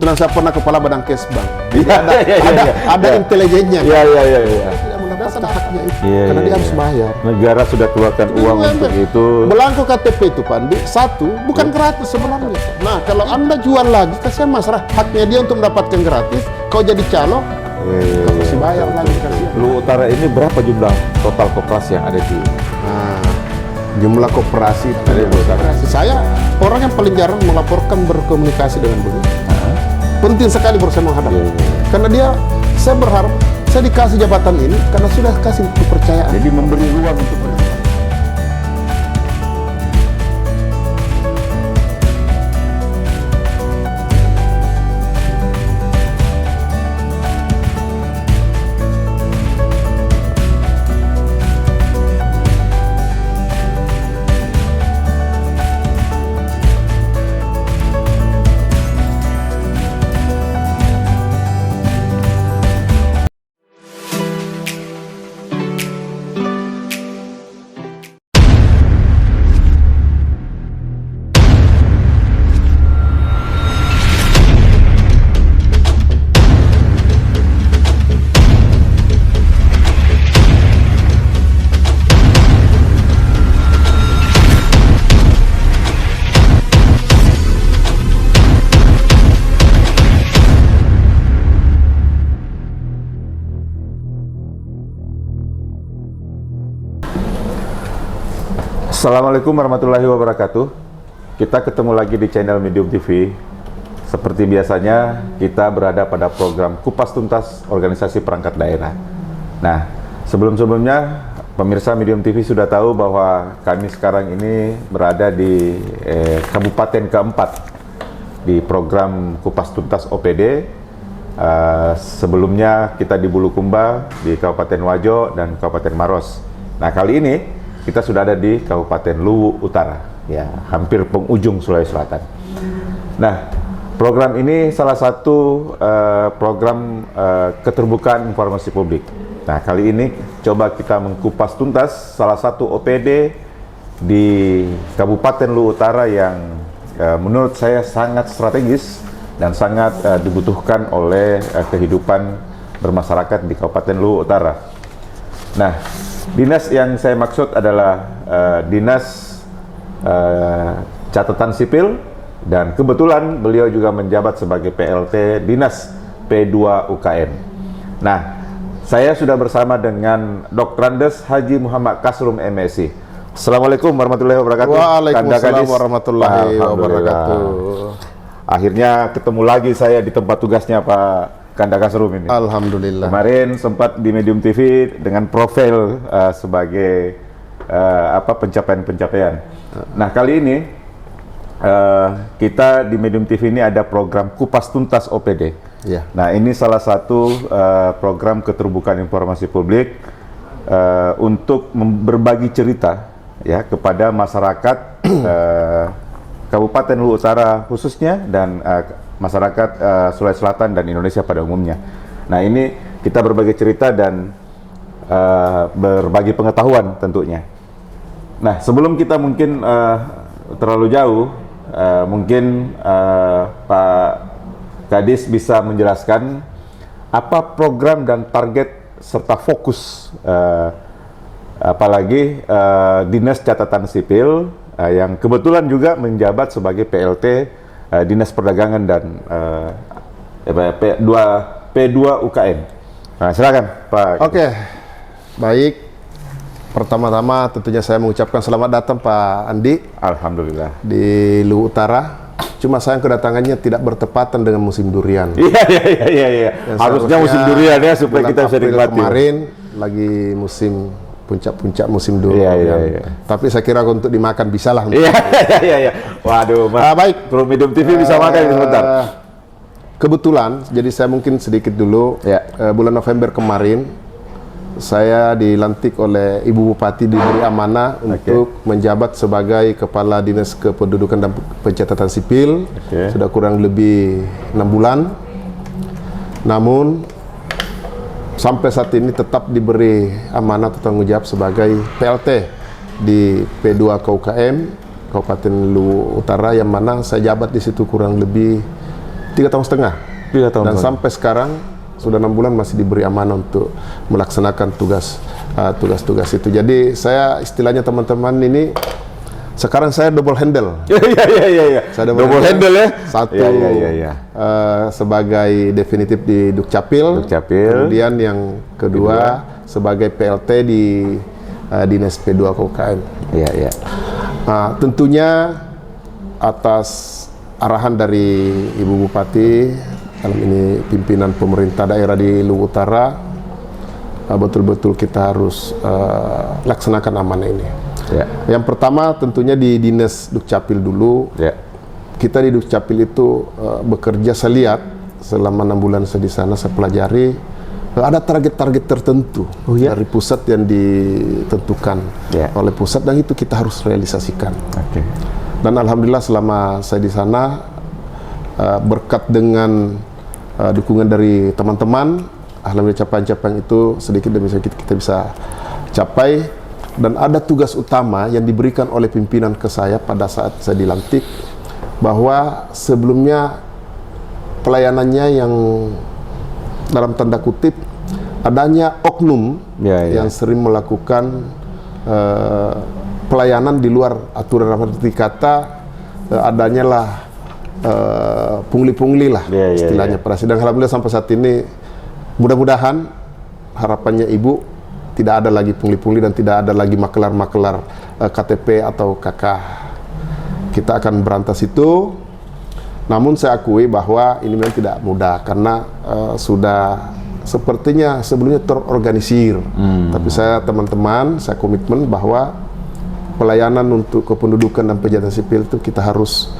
Karena saya pernah kepala Badan Kesbang. Ada intelijennya. Iya. Tidak mendapatkan haknya itu. Karena dia harus bayar. Negara sudah keluarkan uang untuk itu. Belangko KTP itu Pak Andi, satu bukan gratis sebenarnya. Nah kalau Anda jual lagi, kasihan masyarakat haknya dia untuk mendapatkan gratis. Kau jadi calo, kau mesti bayar lagi, kasihan. Luwu Utara ini berapa jumlah total koperasi yang ada di? Nah, jumlah koperasi Ada di Utara. saya orang yang paling jarang melaporkan berkomunikasi dengan beliau. Penting sekali bersama menghadap. Karena saya berharap saya dikasih jabatan ini karena sudah kasih kepercayaan. Jadi memberi ruang untuk Assalamualaikum warahmatullahi wabarakatuh. Kita ketemu lagi di channel Medium TV. Seperti biasanya, kita berada pada program Kupas Tuntas Organisasi Perangkat Daerah. Nah, sebelum-sebelumnya, pemirsa Medium TV sudah tahu bahwa kami sekarang ini berada di Kabupaten keempat di program Kupas Tuntas OPD. Sebelumnya kita di Bulukumba, di Kabupaten Wajo, dan Kabupaten Maros. Nah, kali ini kita sudah ada di Kabupaten Luwu Utara, ya, hampir penghujung Sulawesi Selatan. Nah, program ini salah satu program keterbukaan informasi publik. Nah, kali ini coba kita mengkupas tuntas salah satu OPD di Kabupaten Luwu Utara yang menurut saya sangat strategis dan sangat dibutuhkan oleh kehidupan bermasyarakat di Kabupaten Luwu Utara. Nah, dinas yang saya maksud adalah dinas catatan sipil, dan kebetulan beliau juga menjabat sebagai PLT Dinas P2 UKM. Nah, saya sudah bersama dengan Dr. Andes Haji Muhammad Kasrum MSI. Assalamualaikum warahmatullahi wabarakatuh. Waalaikumsalam warahmatullahi wabarakatuh. Akhirnya ketemu lagi saya di tempat tugasnya Pak Kanda Kasrum ini. Alhamdulillah. Kemarin sempat di Medium TV dengan profil sebagai pencapaian-pencapaian. Nah, kali ini kita di Medium TV ini ada program Kupas Tuntas OPD. Ya. Nah, ini salah satu program keterbukaan informasi publik untuk berbagi cerita ya kepada masyarakat Kabupaten Luwu Utara khususnya dan masyarakat Sulawesi Selatan dan Indonesia pada umumnya. Nah, ini kita berbagi cerita dan berbagi pengetahuan tentunya. Nah, sebelum kita mungkin terlalu jauh, mungkin Pak Kadis bisa menjelaskan apa program dan target serta fokus apalagi Dinas Catatan Sipil yang kebetulan juga menjabat sebagai PLT Dinas Perdagangan dan P2 UKM. Nah, silakan Pak. Oke, baik. Pertama-tama tentunya saya mengucapkan selamat datang Pak Andi. Alhamdulillah. Di Luwu Utara. Cuma sayang kedatangannya tidak bertepatan dengan musim durian. Iya. Harusnya musim durian ya supaya kita bisa nikmati. Kemarin lagi musim puncak-puncak musim durian. Iya. Tapi saya kira untuk dimakan bisa lah. Iya. Waduh, Mas. Baik. Pro Medium TV bisa makan ini sebentar. Kebetulan, jadi saya mungkin sedikit dulu. Ya. Bulan November kemarin, saya dilantik oleh Ibu Bupati, diberi amanah untuk menjabat sebagai Kepala Dinas Kependudukan dan Pencatatan Sipil. Sudah kurang lebih 6 bulan. Namun sampai saat ini tetap diberi amanah atau tanggung jawab sebagai PLT di P2 KUKM Kabupaten Luwu Utara, yang mana saya jabat di situ kurang lebih 3,5 tahun. 3 tahun. Dan sampai sekarang sudah 6 bulan masih diberi amanah untuk melaksanakan tugas-tugas itu. Jadi saya istilahnya teman-teman ini sekarang saya double handle. Iya. Saya Double handle ya. Satu Iya. sebagai definitif di Dukcapil, kemudian yang kedua sebagai PLT di Dinas P2 KUKM. Iya. Tentunya atas arahan dari Ibu Bupati, dalam ini pimpinan pemerintah daerah di Luwu Utara, betul-betul kita harus laksanakan amanah ini. Ya. Yang pertama tentunya di Dinas Dukcapil dulu. Ya. Kita di Dukcapil itu bekerja, saya lihat selama 6 bulan saya di sana, saya pelajari ada target-target tertentu dari pusat yang ditentukan oleh pusat, dan itu kita harus realisasikan. Dan alhamdulillah selama saya di sana, berkat dengan dukungan dari teman-teman, alhamdulillah capaian-capaian itu sedikit demi sedikit kita bisa capai. Dan ada tugas utama yang diberikan oleh pimpinan ke saya pada saat saya dilantik, bahwa sebelumnya pelayanannya yang dalam tanda kutip adanya oknum yang sering melakukan pelayanan di luar aturan, arti kata adanya lah pungli-pungli lah istilahnya Presiden. Alhamdulillah sampai saat ini mudah-mudahan harapannya Ibu tidak ada lagi pungli-pungli dan tidak ada lagi makelar-makelar KTP atau KK. Kita akan berantas itu. Namun saya akui bahwa ini memang tidak mudah karena sudah sepertinya sebelumnya terorganisir. Tapi saya teman-teman, saya komitmen bahwa pelayanan untuk kependudukan dan pencatatan sipil itu kita harus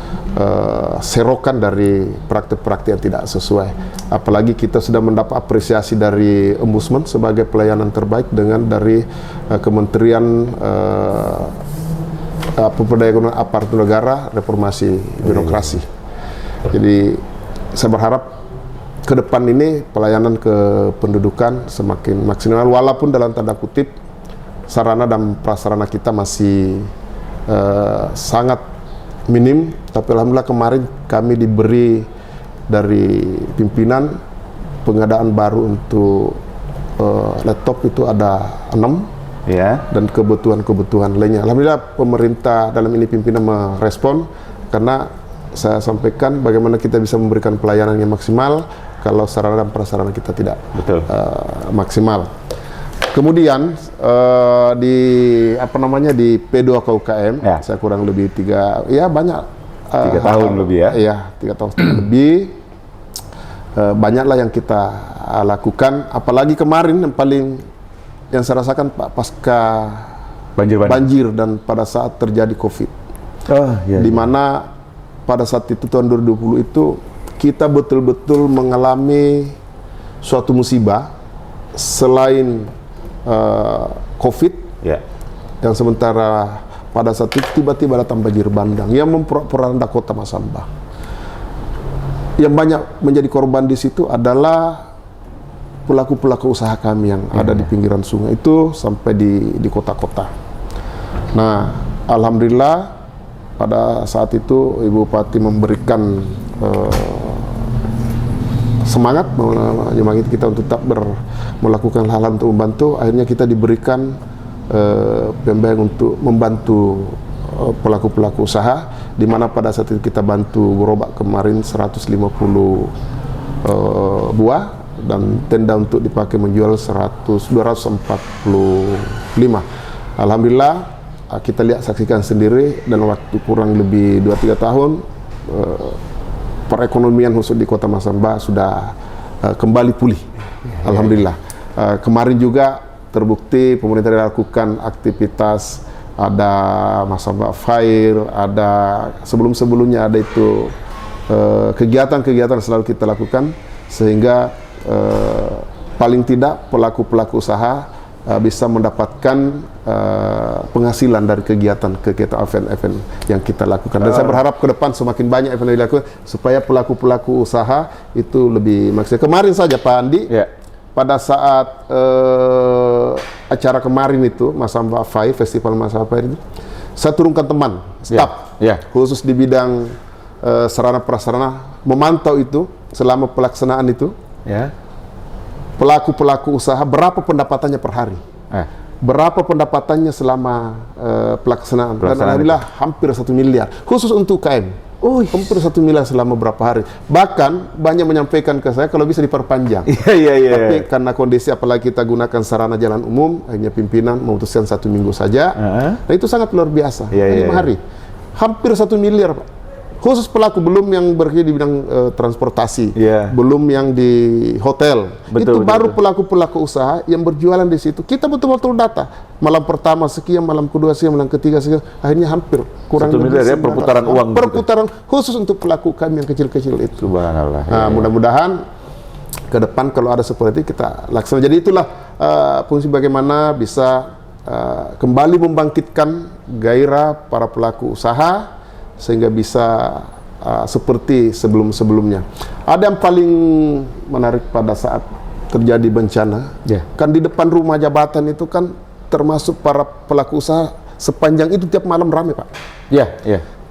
serokan dari praktik-praktik yang tidak sesuai. Apalagi kita sudah mendapat apresiasi dari Ombudsman sebagai pelayanan terbaik dengan dari Kementerian Pemberdayaan Aparatur Negara, Reformasi Birokrasi. Jadi saya berharap ke depan ini pelayanan kependudukan semakin maksimal, walaupun dalam tanda kutip sarana dan prasarana kita masih sangat minim. Tapi alhamdulillah kemarin kami diberi dari pimpinan pengadaan baru untuk laptop itu ada 6 dan kebutuhan-kebutuhan lainnya. Alhamdulillah pemerintah dalam ini pimpinan merespon, karena saya sampaikan bagaimana kita bisa memberikan pelayanan yang maksimal kalau sarana dan prasarana kita tidak maksimal. Kemudian di di P2 KUKM saya kurang lebih 3 tahun lebih ya. Iya, 3 tahun setengah lebih. Banyaklah yang kita lakukan, apalagi kemarin yang saya rasakan pasca banjir dan pada saat terjadi Covid. Di mana pada saat itu tahun 2020 itu kita betul-betul mengalami suatu musibah selain Covid, yang sementara pada saat itu tiba-tiba datang banjir bandang yang memporak-poranda kota Masamba. Yang banyak menjadi korban di situ adalah pelaku-pelaku usaha kami yang ada di pinggiran sungai itu sampai di kota-kota. Nah, alhamdulillah pada saat itu Ibu Bupati memberikan semangat menyemangati kita untuk tetap melakukan hal-hal untuk membantu. Akhirnya kita diberikan pembiayaan untuk membantu pelaku-pelaku usaha, di mana pada saat itu kita bantu gerobak kemarin 150 buah dan tenda untuk dipakai menjual 245. Alhamdulillah kita lihat, saksikan sendiri, dan waktu kurang lebih 2-3 tahun perekonomian khusus di Kota Masamba sudah kembali pulih. Alhamdulillah. Kemarin juga terbukti pemerintah lakukan aktivitas, ada Masamba Fair, ada sebelum-sebelumnya ada itu kegiatan-kegiatan selalu kita lakukan, sehingga paling tidak pelaku-pelaku usaha bisa mendapatkan penghasilan dari kegiatan-kegiatan event-event yang kita lakukan. Dan saya berharap ke depan semakin banyak event yang dilakukan supaya pelaku-pelaku usaha itu lebih maksimal. Kemarin saja Pak Andi, pada saat acara kemarin itu Masamba Fair, Festival Masamba Fair itu, saya turunkan teman, staf khusus di bidang sarana prasarana memantau itu selama pelaksanaan itu. Ya. Pelaku-pelaku usaha berapa pendapatannya per hari? Berapa pendapatannya selama pelaksanaan? Dan alhamdulillah hampir 1 miliar khusus untuk UKM. Hampir 1 miliar selama berapa hari. Bahkan banyak menyampaikan ke saya kalau bisa diperpanjang. Iya. Tapi karena kondisi apalagi kita gunakan sarana jalan umum, hanya pimpinan memutuskan 1 minggu saja. Nah itu sangat luar biasa. 5 hari. Hampir 1 miliar, Pak. Khusus pelaku, belum yang bekerja di bidang transportasi, belum yang di hotel. Itu baru pelaku-pelaku usaha yang berjualan di situ. Kita betul-betul data. Malam pertama sekian, malam kedua sekian, malam ketiga sekian. Akhirnya hampir kurang 1 miliar ya perputaran uang. Perputaran khusus untuk pelaku kami yang kecil-kecil itu. Subhanallah. Nah, mudah-mudahan ke depan kalau ada seperti itu kita laksanakan. Jadi itulah fungsi bagaimana bisa kembali membangkitkan gairah para pelaku usaha sehingga bisa seperti sebelum-sebelumnya. Ada yang paling menarik pada saat terjadi bencana, kan di depan rumah jabatan itu kan termasuk para pelaku usaha sepanjang itu tiap malam ramai, Pak.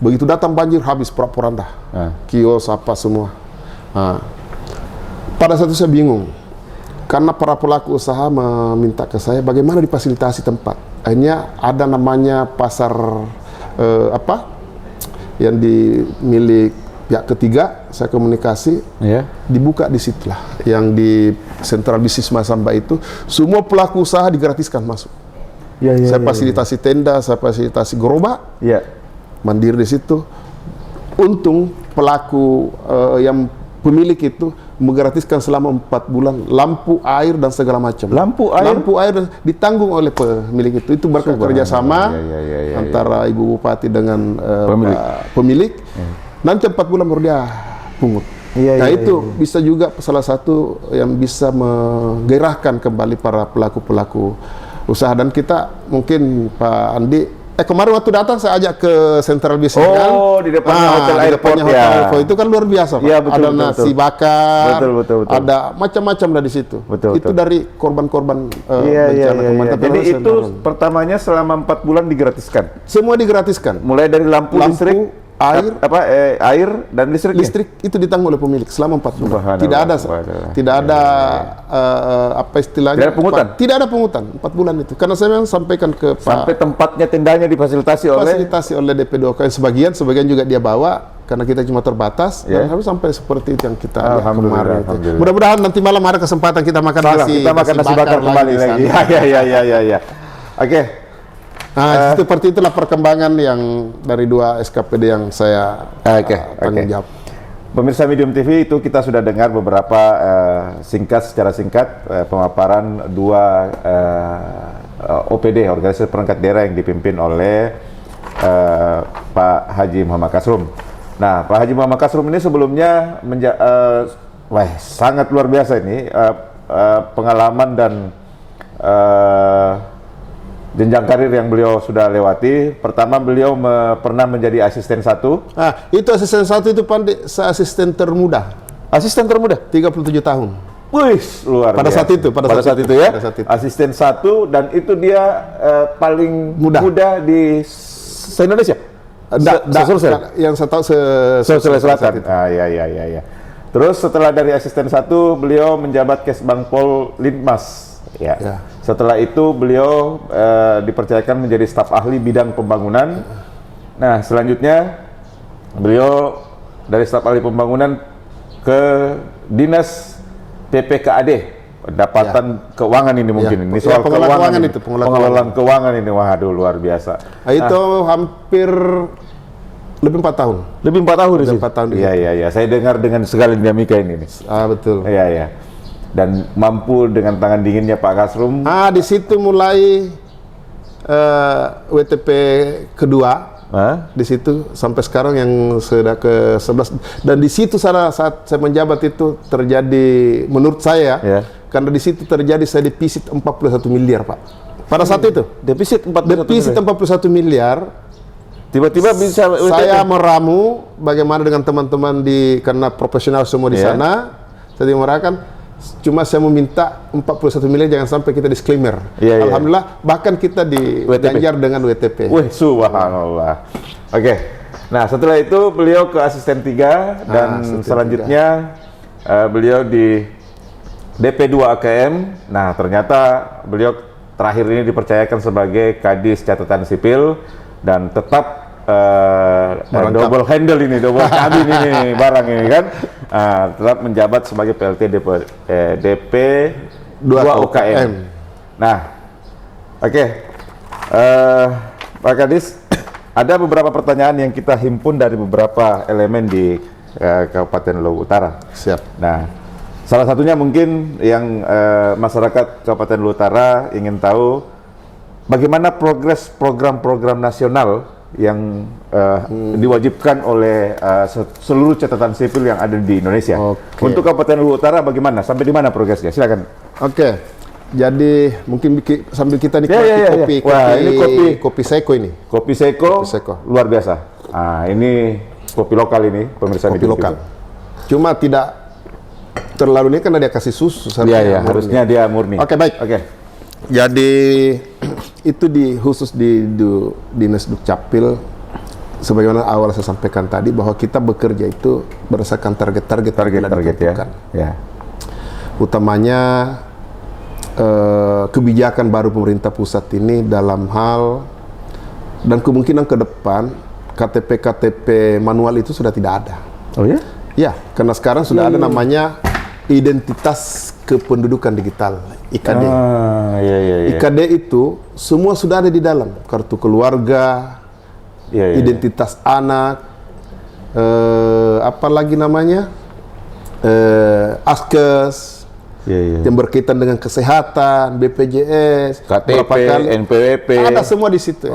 Begitu datang banjir habis porak-poranda, kios apa semua. Pada saat itu saya bingung, karena para pelaku usaha meminta ke saya bagaimana difasilitasi tempat. Akhirnya ada namanya pasar yang dimiliki pihak ketiga, saya komunikasi, dibuka di situlah, yang di Sentral Bisnis Masamba itu, semua pelaku usaha digratiskan masuk. Saya fasilitasi tenda, saya fasilitasi gerobak, mandiri di situ. Untung pelaku yang pemilik itu menggratiskan selama 4 bulan lampu, air dan segala macam. Lampu air dan ditanggung oleh pemilik itu. Itu berkat kerjasama antara Ibu Bupati dengan pemilik. Nanti 4 bulan baru dia pungut. Itu bisa juga salah satu yang bisa menggairahkan kembali para pelaku-pelaku usaha. Dan kita mungkin Pak Andi, kemarin waktu datang saya ajak ke Central Business. Di depannya hotel airport itu kan luar biasa, Pak. Ada nasi bakar, ada macam-macam lah di situ. Itu dari korban-korban bencana kemarin. Jadi itu pertamanya selama 4 bulan digratiskan. Semua digratiskan. Mulai dari lampu listrik, air dan listrik. Listrik itu ditanggung oleh pemilik selama 4 bulan. Tidak ada apa istilahnya? Tidak ada pungutan. Tidak ada pungutan 4 bulan itu. Karena saya memang sampaikan ke Pak, sampai tempatnya tendanya difasilitasi oleh DP2K. Sebagian juga dia bawa karena kita cuma terbatas. Dan harus sampai seperti itu yang kita lihat kemarin. Mudah-mudahan nanti malam ada kesempatan kita makan nasi bakar kembali lagi. Oke. Nah, seperti itulah perkembangan yang dari 2 SKPD yang saya tanggung jawab. Pemirsa Medium TV, itu kita sudah dengar beberapa secara singkat pemaparan 2 OPD, organisasi perangkat daerah yang dipimpin oleh Pak Haji Muhammad Kasrum. Nah, Pak Haji Muhammad Kasrum ini sebelumnya sangat luar biasa ini pengalaman dan jenjang karir yang beliau sudah lewati. Pertama, beliau pernah menjadi asisten 1. Itu asisten 1 itu Pandai, asisten termuda. Asisten termuda? 37 tahun. Wih, luar pada biasa. Pada saat itu ya. Asisten 1 dan itu dia paling muda di se-Indonesia. Yang saya tahu Sulawesi Selatan. Iya. Terus setelah dari asisten 1, beliau menjabat Kesbangpol Linmas. Setelah itu beliau dipercayakan menjadi staf ahli bidang pembangunan. Nah, selanjutnya beliau dari staf ahli pembangunan ke Dinas PPKAD, pendapatan keuangan ini mungkin. Ini soal keuangan itu, pengelolaan keuangan ini. Waduh, luar biasa. Itu hampir lebih 4 tahun. Lebih 4 tahun. Lebih 4 tahun. Iya. Saya dengar dengan segala dinamika ini. Betul. Iya. Dan mampu dengan tangan dinginnya Pak Kasrum. Di situ mulai WTP kedua. Di situ sampai sekarang yang sudah ke 11. Dan di situ saat saya menjabat itu terjadi, menurut saya, karena di situ terjadi saya defisit 41 miliar, Pak. Pada saat itu defisit 41 miliar. Tiba-tiba bisa saya meramu bagaimana dengan teman-teman karena profesional semua di sana. Saya dimarakan. Cuma saya meminta 41 miliar jangan sampai kita disclaimer. Alhamdulillah bahkan kita diganjar dengan WTP. Wih, subhanallah. Oke. Nah, setelah itu beliau ke asisten 3 dan asisten selanjutnya beliau di DP2 AKM. Nah, ternyata beliau terakhir ini dipercayakan sebagai Kadis Catatan Sipil dan tetap double handle ini, double kabin ini barang ini kan. Tetap menjabat sebagai PLT DP2 UKM. Nah, oke. Pak Kadis, ada beberapa pertanyaan yang kita himpun dari beberapa elemen di Kabupaten Luwu Utara. Siap. Nah, salah satunya mungkin yang masyarakat Kabupaten Luwu Utara ingin tahu bagaimana progres program-program nasional yang diwajibkan oleh seluruh catatan sipil yang ada di Indonesia. Oke. Untuk Kabupaten Luwu Utara bagaimana? Sampai di mana progresnya? Silakan. Oke. Jadi mungkin sambil kita Ya. nikmati Wah, ini kopi Seko ini. Kopi Seko luar biasa. Ini kopi lokal ini, pemirsa. Kopi lokal. Cuma tidak terlalu ini karena dia kasih susu. Iya, harusnya dia murni. Oke, baik. Oke. Jadi itu khusus di Dinas Dukcapil, sebagaimana awal saya sampaikan tadi bahwa kita bekerja itu berdasarkan target ya. Ya. Utamanya kebijakan baru pemerintah pusat ini dalam hal dan kemungkinan ke depan KTP manual itu sudah tidak ada. Oh ya? Ya, karena sekarang sudah ada namanya identitas kependudukan digital, IKD. Iya. IKD itu semua sudah ada di dalam, kartu keluarga, identitas anak, apa lagi namanya, Askes, yang berkaitan dengan kesehatan, BPJS, KTP, NPWP, ada semua di situ.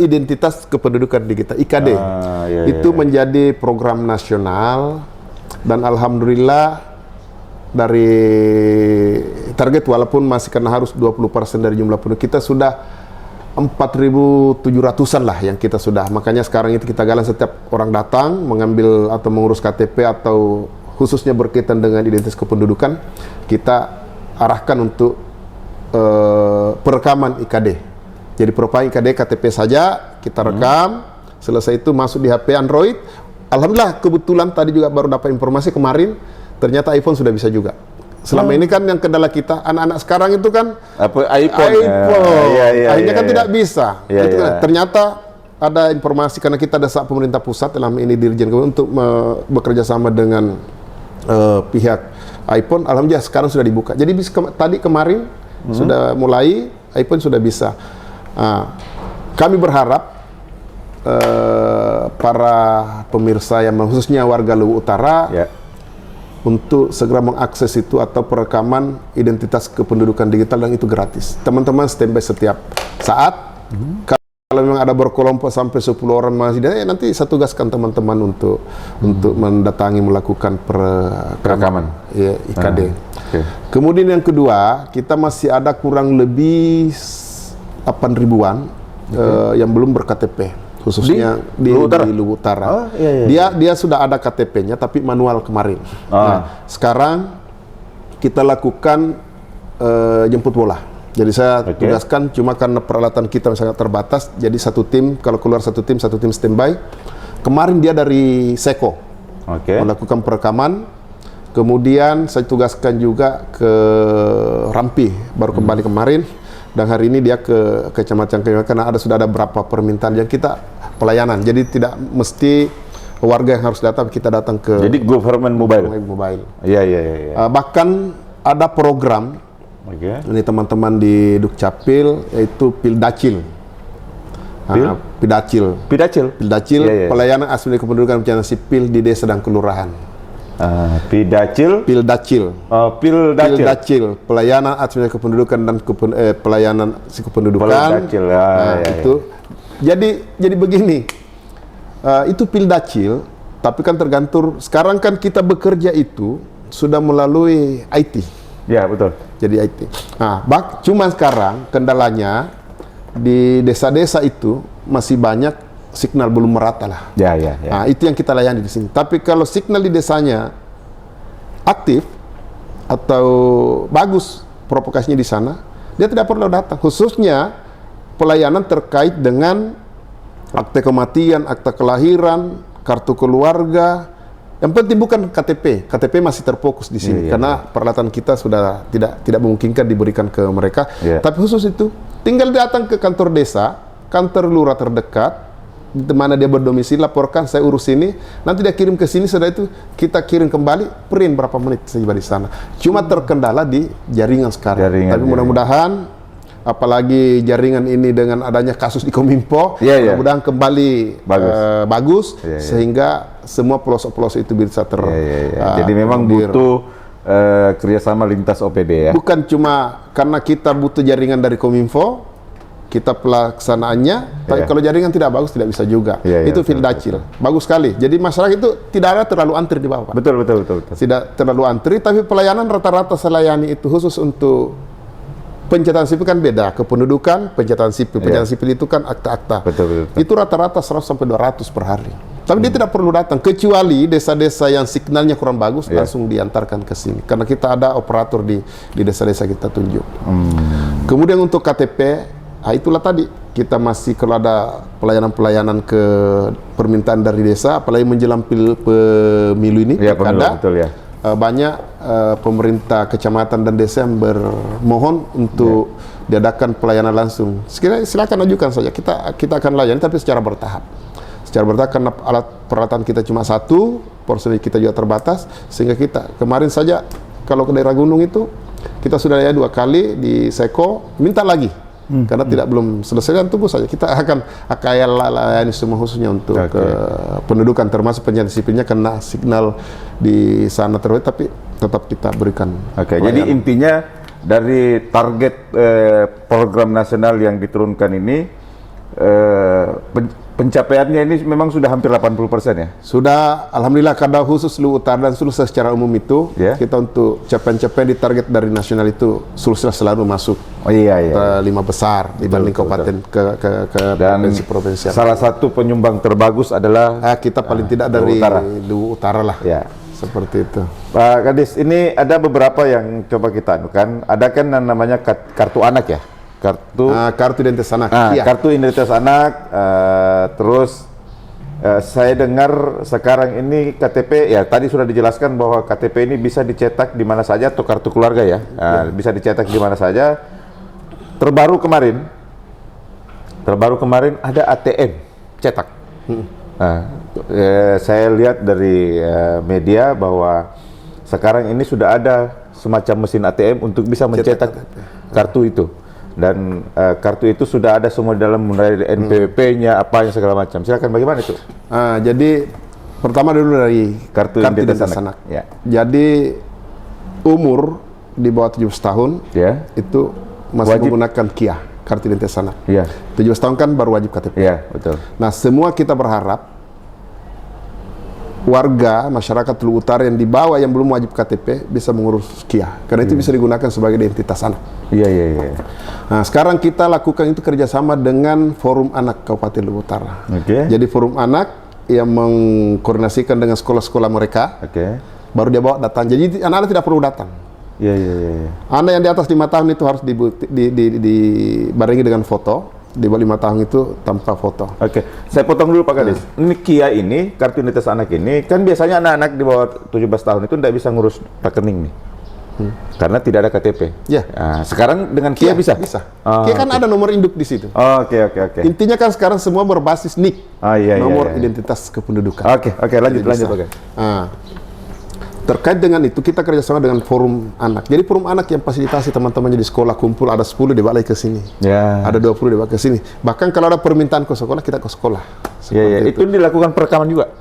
Identitas kependudukan digital, IKD. Itu menjadi program nasional dan alhamdulillah dari target walaupun masih karena harus 20% dari jumlah penduduk kita sudah 4.700-an lah yang kita sudah. Makanya sekarang itu kita galang setiap orang datang mengambil atau mengurus KTP atau khususnya berkaitan dengan identitas kependudukan, kita arahkan untuk perekaman IKD. Jadi perekaman IKD KTP saja kita rekam, selesai itu masuk di HP Android. Alhamdulillah kebetulan tadi juga baru dapat informasi kemarin, ternyata iPhone sudah bisa juga. Selama ini kan yang kendala kita anak-anak sekarang itu kan iPhone. Akhirnya kan tidak bisa. Ternyata ada informasi karena kita ada pemerintah pusat dalam ini Dirjen untuk bekerja sama dengan pihak iPhone. Alhamdulillah sekarang sudah dibuka. Jadi tadi kemarin sudah mulai iPhone sudah bisa. Kami berharap para pemirsa yang khususnya warga Luwu Utara untuk segera mengakses itu atau perekaman identitas kependudukan digital dan itu gratis. Teman-teman standby setiap saat. Kalau memang ada berkelompok sampai 10 orang masih nanti saya tugaskan teman-teman untuk mendatangi melakukan perekaman IKD. Kemudian yang kedua, kita masih ada kurang lebih 8.000-an yang belum ber-KTP, khususnya di Luwu Utara. Dia sudah ada KTP-nya tapi manual kemarin. Nah, sekarang kita lakukan jemput bola. Jadi saya tugaskan cuma karena peralatan kita sangat terbatas, jadi satu tim, kalau keluar satu tim standby. Kemarin dia dari Seko melakukan perekaman, kemudian saya tugaskan juga ke Rampi, baru kembali kemarin, dan hari ini dia ke kecamatan karena sudah ada berapa permintaan yang kita pelayanan, jadi tidak mesti warga yang harus datang, kita datang ke. Jadi government mobile. Iya. Bahkan ada program. Ini teman-teman di Dukcapil yaitu Pildacil. Pildacil, pelayanan asli kependudukan pencatatan sipil di desa dan kelurahan. Pildacil, pelayanan asli kependudukan dan pelayanan kependudukan. Itu. Jadi begini, itu Pildacil, tapi kan tergantung. Sekarang kan kita bekerja itu sudah melalui IT. Ya, betul. Jadi IT. Nah, cuma sekarang kendalanya di desa-desa itu masih banyak signal belum merata lah. Ya. Nah, itu yang kita layani di sini. Tapi kalau signal di desanya aktif atau bagus provokasinya di sana, dia tidak perlu datang. Khususnya pelayanan terkait dengan akte kematian, akte kelahiran, kartu keluarga. Yang penting bukan KTP. KTP masih terfokus di sini karena peralatan kita sudah tidak memungkinkan diberikan ke mereka. Tapi khusus itu tinggal datang ke kantor desa, kantor lurah terdekat, di mana dia berdomisili, laporkan saya urus ini, nanti dia kirim ke sini, setelah itu kita kirim kembali, print berapa menit saja di sana. Cuma terkendala di jaringan sekarang. Tapi mudah-mudahan, apalagi jaringan ini dengan adanya kasus di Kominfo, mudah-mudahan kembali bagus, sehingga semua pelosok-pelosok itu bisa Jadi memang butuh kerjasama lintas OPD ya? Bukan cuma karena kita butuh jaringan dari Kominfo, kita pelaksanaannya, tapi kalau jaringan tidak bagus tidak bisa juga. Itu Fildacil. Bagus sekali. Jadi masyarakat itu tidak ada terlalu antri di bawah. Betul. Tidak terlalu antri, tapi pelayanan rata-rata selayani itu khusus untuk pencatatan sipil kan beda, kependudukan, pencatatan sipil. Pencatatan sipil itu kan akta-akta. Betul. Itu rata-rata 100 sampai 200 per hari. Tapi dia tidak perlu datang, kecuali desa-desa yang signalnya kurang bagus, langsung diantarkan ke sini. Karena kita ada operator di desa-desa kita tunjuk. Kemudian untuk KTP, itulah tadi, kita masih kalau ada pelayanan-pelayanan ke permintaan dari desa, apalagi menjelang pemilu ini, banyak pemerintah kecamatan dan desa yang bermohon untuk diadakan pelayanan langsung. Silakan ajukan saja, kita akan layani, tapi secara bertahap. Karena alat peralatan kita cuma satu, personil kita juga terbatas, sehingga kita kemarin saja kalau ke daerah gunung itu kita sudah layani 2 kali di Seko, minta lagi karena belum selesai, dan tunggu saja, kita akan layani semua khususnya untuk pendudukan, termasuk pencatatan sipilnya, karena signal di sana terbaik, tapi tetap kita berikan. Jadi intinya dari target program nasional yang diturunkan ini, pencapaiannya ini memang sudah hampir 80% ya? Sudah, alhamdulillah, kada khusus Luwu Utara dan Sulsel secara umum itu, kita untuk capaian-capaian di target dari nasional itu, Sulsel selalu masuk ke 5 besar dibanding kabupaten ke provinsi. Salah satu penyumbang terbagus adalah kita paling tidak dari Luwu Utara lah. Seperti itu. Pak Kadis, ini ada beberapa yang coba kita anukan. Ada kan yang namanya kartu anak ya? Kartu identitas anak. Kartu identitas anak. Terus saya dengar sekarang ini KTP, ya tadi sudah dijelaskan bahwa KTP ini bisa dicetak di mana saja, atau kartu keluarga ya, bisa dicetak di mana saja. Terbaru kemarin ada ATM cetak. Saya lihat dari media bahwa sekarang ini sudah ada semacam mesin ATM untuk bisa mencetak kartu itu. Dan kartu itu sudah ada semua di dalam, mulai NPWP-nya, apanya segala macam. Silakan, bagaimana itu? Jadi pertama dulu dari kartu identitas anak. Jadi umur di bawah 17 tahun itu masih menggunakan KIA, kartu identitas anak. 17 tahun kan baru wajib KTP. Betul. Nah, semua kita berharap warga masyarakat Luwu Utara yang di bawah yang belum wajib KTP bisa mengurus KIA, karena itu bisa digunakan sebagai identitas anak. Nah, sekarang kita lakukan itu kerjasama dengan Forum Anak Kabupaten Luwu Utara. Jadi Forum Anak yang mengkoordinasikan dengan sekolah-sekolah mereka, baru dia bawa datang. Jadi anak-anak tidak perlu datang. Anak yang di atas 5 tahun itu harus dibarengi dengan foto. Di bawah 5 tahun itu tanpa foto. Saya potong dulu Pak Kadis. Ini KIA ini, kartu identitas anak ini, kan biasanya anak-anak di bawah 17 tahun itu tidak bisa ngurus rekening nih. Karena tidak ada KTP. Nah, sekarang dengan KIA bisa? KIA kan ada nomor induk di situ. Intinya kan sekarang semua berbasis NIK. Nomor identitas kependudukan. Lanjut Pak. Terkait dengan itu, kita kerjasama dengan Forum Anak. Jadi Forum Anak yang fasilitasi teman-temannya di sekolah kumpul, ada 10 dibawa ke sini. Ada 20 dibawa ke sini. Bahkan kalau ada permintaan ke sekolah, kita ke sekolah. Itu dilakukan perekaman juga?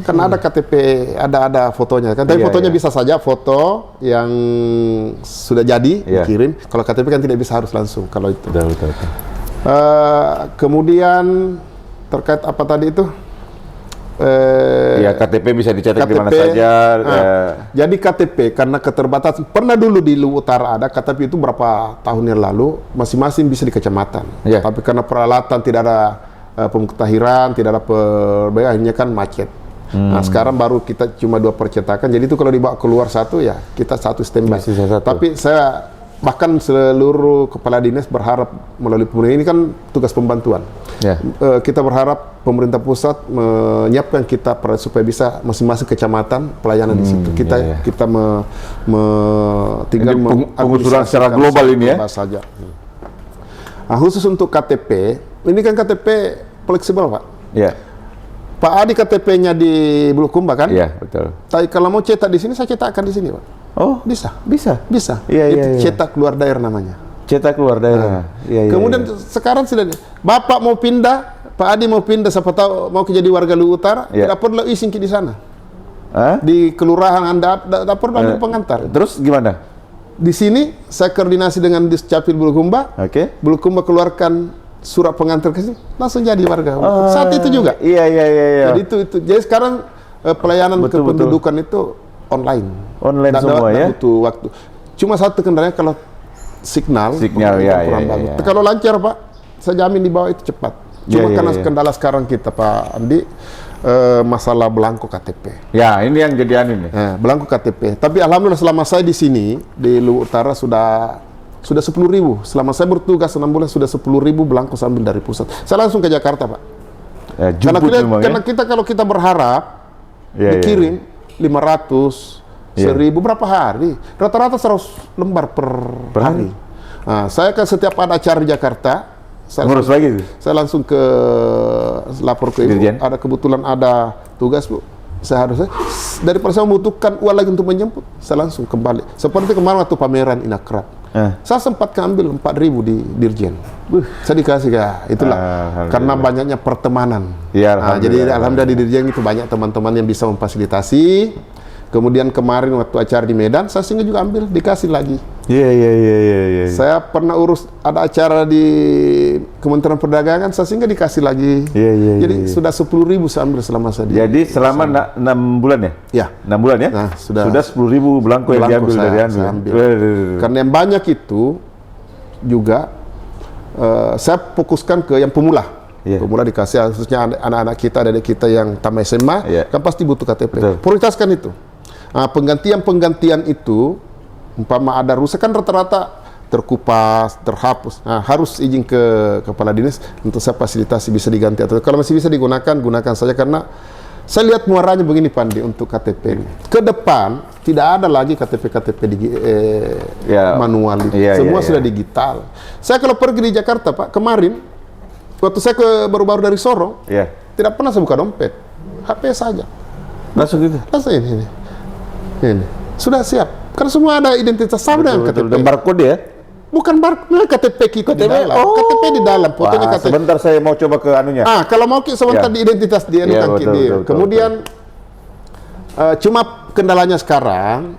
Karena ada KTP, ada fotonya kan. Tapi fotonya bisa saja foto yang sudah jadi dikirim. Kalau KTP kan tidak bisa, harus langsung kalau itu. Kemudian terkait apa tadi itu? KTP bisa dicetak di mana saja. Jadi KTP karena keterbatasan, pernah dulu di Luwu Utara ada KTP itu berapa tahun yang lalu, masing-masing bisa di kecamatan. Tapi karena peralatan tidak ada pemutahiran, tidak ada akhirnya kan macet. Nah, sekarang baru kita cuma 2 percetakan. Jadi itu kalau dibawa keluar satu, ya kita satu standby. Tapi saya bahkan seluruh kepala dinas berharap melalui pemerintah ini kan tugas pembantuan. Ya. Kita berharap pemerintah pusat menyiapkan kita supaya bisa masing-masing kecamatan pelayanan di situ. Kita tinggal pengusulan secara global ini ya. Saja. Nah, khusus untuk KTP, ini kan KTP fleksibel, Pak. Ya. Pak Adi KTP-nya di Bulukumba kan? Iya, betul. Tapi kalau mau cetak di sini, saya cetakkan di sini, Pak. Oh, Bisa. bisa. Itu Iya. cetak keluar daerah namanya. Cetak keluar daerah. Iya. Kemudian sekarang sudah, Bapak mau pindah, Pak Adi mau pindah, siapa tahu mau jadi warga Luwu Utara, tidak perlu izin di sana. Di kelurahan Anda tidak perlu ambil pengantar. Terus gimana? Di sini saya koordinasi dengan Discapil Bulukumba. Oke. Bulukumba keluarkan surat pengantar ke sini, langsung jadi warga. Saat itu juga. Iya. Jadi itu. Jadi sekarang pelayanan kependudukan itu online. Online semua ya. Butuh waktu. Cuma satu kendalanya kalau signal ya. bagus. Kalau lancar, Pak, saya jamin di bawah itu cepat. Cuma karena kendala sekarang kita, Pak Andi, masalah belangko KTP. Ya, ini yang jadi nih. Belangko KTP. Tapi alhamdulillah selama saya di sini di Luwu Utara sudah 10.000. Selama saya bertugas 6 bulan sudah 10.000 belangko saya ambil dari pusat. Saya langsung ke Jakarta, Pak. Ya, karena kita kalau kita berharap dikirim 500 1000 berapa hari? Rata-rata 100 lembar per hari. Nah, saya kan setiap ada acara di Jakarta, ngurus lagi. Saya langsung ke lapor ke Ibu. Ada kebetulan ada tugas, Bu. Saya harus daripada saya membutuhkan uang lagi untuk menjemput, saya langsung kembali. Seperti kemarin waktu pameran Inakrab. Saya sempat ambil 4.000 di Dirjen. Saya dikasih itulah karena banyaknya pertemanan. Ya, jadi alhamdulillah di Dirjen itu banyak teman-teman yang bisa memfasilitasi. Kemudian kemarin waktu acara di Medan, saya singgah juga ambil, dikasih lagi. Iya. Saya pernah urus ada acara di Kementerian Perdagangan, saya singgah dikasih lagi. Jadi sudah 10.000 saya ambil selama saya di. Jadi selama 6 bulan ya? Ya. 6 bulan ya? Nah, sudah 10.000 belangko yang diambil dari Anda. Karena yang banyak itu juga saya fokuskan ke yang pemula. Pemula dikasih, khususnya anak-anak kita, adik kita yang tamat SMA, kan pasti butuh KTP. Prioritaskan itu. Nah, penggantian itu, umpama ada rusak kan rata-rata terkupas, terhapus. Nah, harus izin ke kepala dinas untuk saya fasilitasi bisa diganti atau kalau masih bisa digunakan, gunakan saja karena saya lihat muaranya begini Pandi untuk KTP ini. Ke depan tidak ada lagi KTP manual. Semua sudah digital. Saya kalau pergi di Jakarta, Pak, kemarin waktu saya baru-baru dari Sorong, tidak pernah saya buka dompet, HP saja. Langsung gitu? Langsung ini. Sudah siap. Karena semua ada identitas sama dengan KTP. Dan barcode ya? Bukan barcode, KTP kita di dalam. KTP di dalam, fotonya KTP. Sebentar saya mau coba ke anunya. Kalau mau sebentar di identitas dia. Kemudian cuma kendalanya sekarang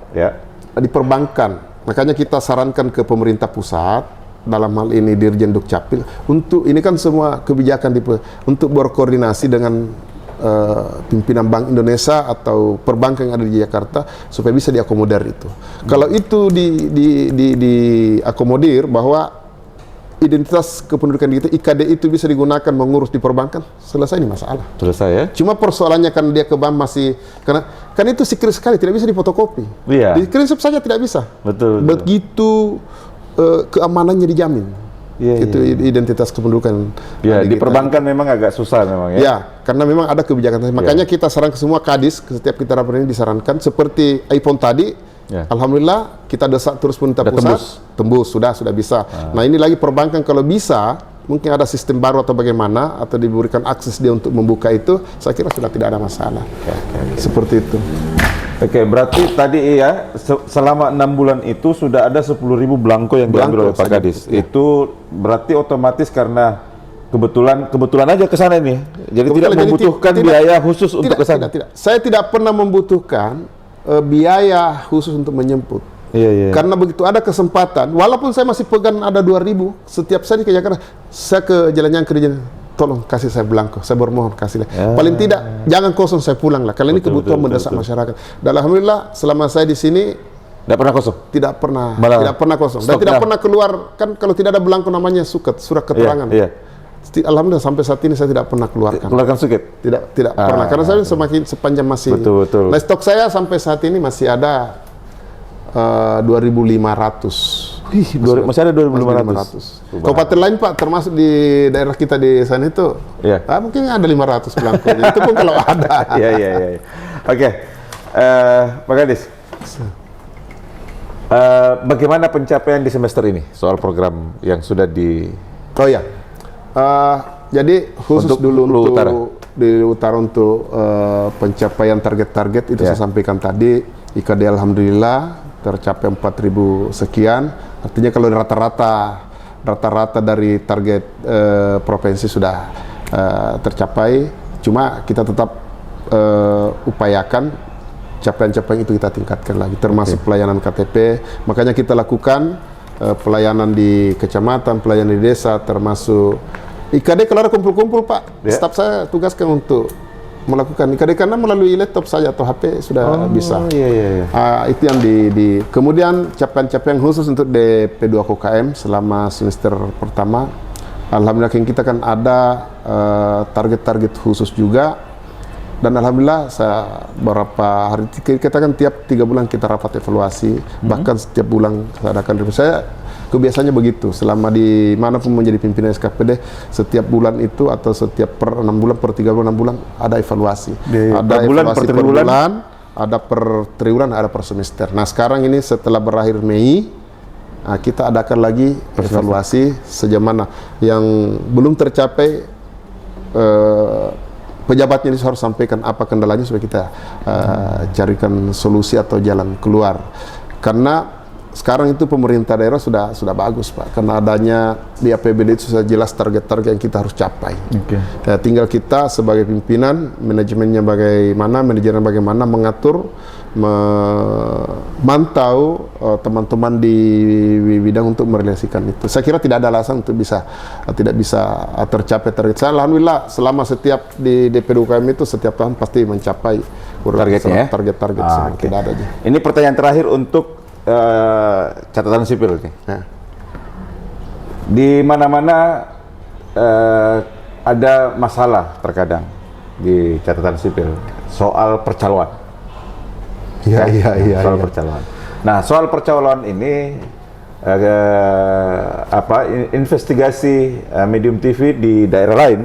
di perbankan. Makanya kita sarankan ke pemerintah pusat, dalam hal ini Dirjen Dukcapil, untuk ini kan semua kebijakan untuk berkoordinasi dengan pimpinan Bank Indonesia atau perbankan yang ada di Jakarta supaya bisa diakomodir itu. Kalau itu diakomodir bahwa identitas kependudukan kita IKD itu bisa digunakan mengurus di perbankan, selesai ini masalah. Selesai ya. Cuma persoalannya kan dia ke bank masih karena kan itu secret sekali, tidak bisa difotokopi. Di screenshot saja tidak bisa. Betul. Begitu keamanannya dijamin. Itu identitas kependudukan. Di perbankan memang agak susah memang ya. Karena memang ada kebijakan. Makanya kita sarankan semua kadis, setiap kita rapat ini disarankan seperti iPhone tadi. Alhamdulillah kita desak terus pemerintah pusat. Tembus sudah bisa. Nah ini lagi perbankan kalau bisa mungkin ada sistem baru atau bagaimana atau diberikan akses dia untuk membuka itu, saya kira sudah tidak ada masalah. Seperti itu. Oke, berarti tadi selama 6 bulan itu sudah ada 10.000 belangko yang diambil oleh Pak Kadis. Itu berarti otomatis karena kebetulan aja ke sana ini. Jadi tidak membutuhkan biaya khusus untuk ke sana. Tidak. Saya tidak pernah membutuhkan biaya khusus untuk menjemput. Karena begitu ada kesempatan, walaupun saya masih pegang ada 2.000, setiap saya ke Jakarta, saya ke jalan-jalan kerja. Tolong kasih saya belangko, saya bermohon kasih. Paling tidak jangan kosong saya pulang lah. Karena ini kebutuhan mendesak masyarakat. Dan alhamdulillah selama saya di sini tidak pernah kosong. Tidak pernah kosong. Dan tidak pernah keluar kan kalau tidak ada belangko namanya surat keterangan. Alhamdulillah sampai saat ini saya tidak pernah keluarkan. Keluarkan suket? Tidak pernah. Karena saya semakin sepanjang masih. Betul. Nah, stok saya sampai saat ini masih ada 2.500 Masih ada 2.500. Kabupaten lain Pak, termasuk di daerah kita di sana itu, mungkin ada 500 belangko. Itu pun kalau ada. Iya. Oke, Pak Kadis, bagaimana pencapaian di semester ini soal program yang sudah di? Oh ya, jadi khusus untuk dulu Luwu untuk Utara. di Utara untuk pencapaian target-target itu saya sampaikan tadi, IKD alhamdulillah tercapai 4.000 sekian. Artinya kalau rata-rata dari target provinsi sudah tercapai. Cuma kita tetap upayakan capaian-capaian itu kita tingkatkan lagi, termasuk pelayanan KTP. Makanya kita lakukan pelayanan di kecamatan, pelayanan di desa, termasuk IKD. Kalau ada kumpul-kumpul Pak, staf saya tugaskan untuk melakukan IKD karena melalui laptop saja atau HP sudah bisa. Itu yang kemudian capaian-capaian khusus untuk DP2 KKM selama semester pertama. Alhamdulillah kita kan ada target-target khusus juga, dan alhamdulillah beberapa hari kita kan tiap 3 bulan kita rapat evaluasi, bahkan setiap bulan saya adakan review. Saya kebiasaannya begitu, selama di mana pun menjadi pimpinan SKPD, setiap bulan itu atau setiap per 6 bulan, per 3 bulan, 6 bulan ada evaluasi. Ada evaluasi per bulan, ada per triwulan, ada per semester. Nah sekarang ini setelah berakhir Mei, kita adakan lagi evaluasi sejauh mana yang belum tercapai. Pejabatnya ini harus sampaikan apa kendalanya supaya kita carikan solusi atau jalan keluar. Karena sekarang itu pemerintah daerah sudah bagus Pak, karena adanya di APBD itu sudah jelas target-target yang kita harus capai. Tinggal kita sebagai pimpinan, manajemennya bagaimana mengatur, memantau teman-teman di bidang untuk merealisasikan itu. Saya kira tidak ada alasan untuk tidak bisa tercapai target. Saya alhamdulillah selama setiap di DP2 UKM itu setiap tahun pasti mencapai target-target. Tidak ada aja. Ini pertanyaan terakhir untuk catatan sipil nih. Di mana-mana ada masalah terkadang di catatan sipil soal percaloan. Soal percaloan. Nah, soal percaloan ini investigasi medium TV di daerah lain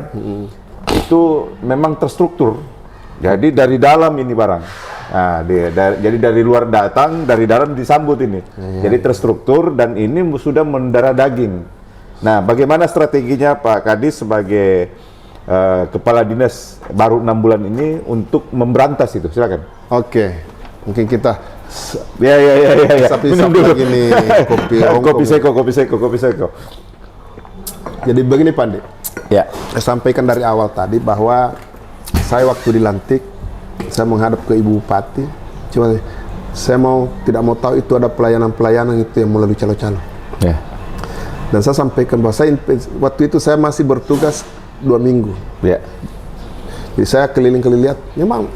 itu memang terstruktur. Jadi dari dalam ini barang. Nah, jadi dari luar datang, dari dalam disambut ini. Jadi terstruktur dan ini sudah mendarah daging. Nah, bagaimana strateginya Pak Kadis sebagai kepala dinas baru 6 bulan ini untuk memberantas itu? Silakan. Oke, mungkin kita Minum dulu. Gini, kopi seko. Jadi begini Pak Andi. Saya sampaikan dari awal tadi bahwa saya waktu dilantik, saya menghadap ke Ibu Bupati, cuma saya tidak mau tahu itu ada pelayanan-pelayanan itu yang melalui calo-calo. Dan saya sampaikan bahwa waktu itu saya masih bertugas 2 minggu. Jadi saya keliling-keliling lihat, memang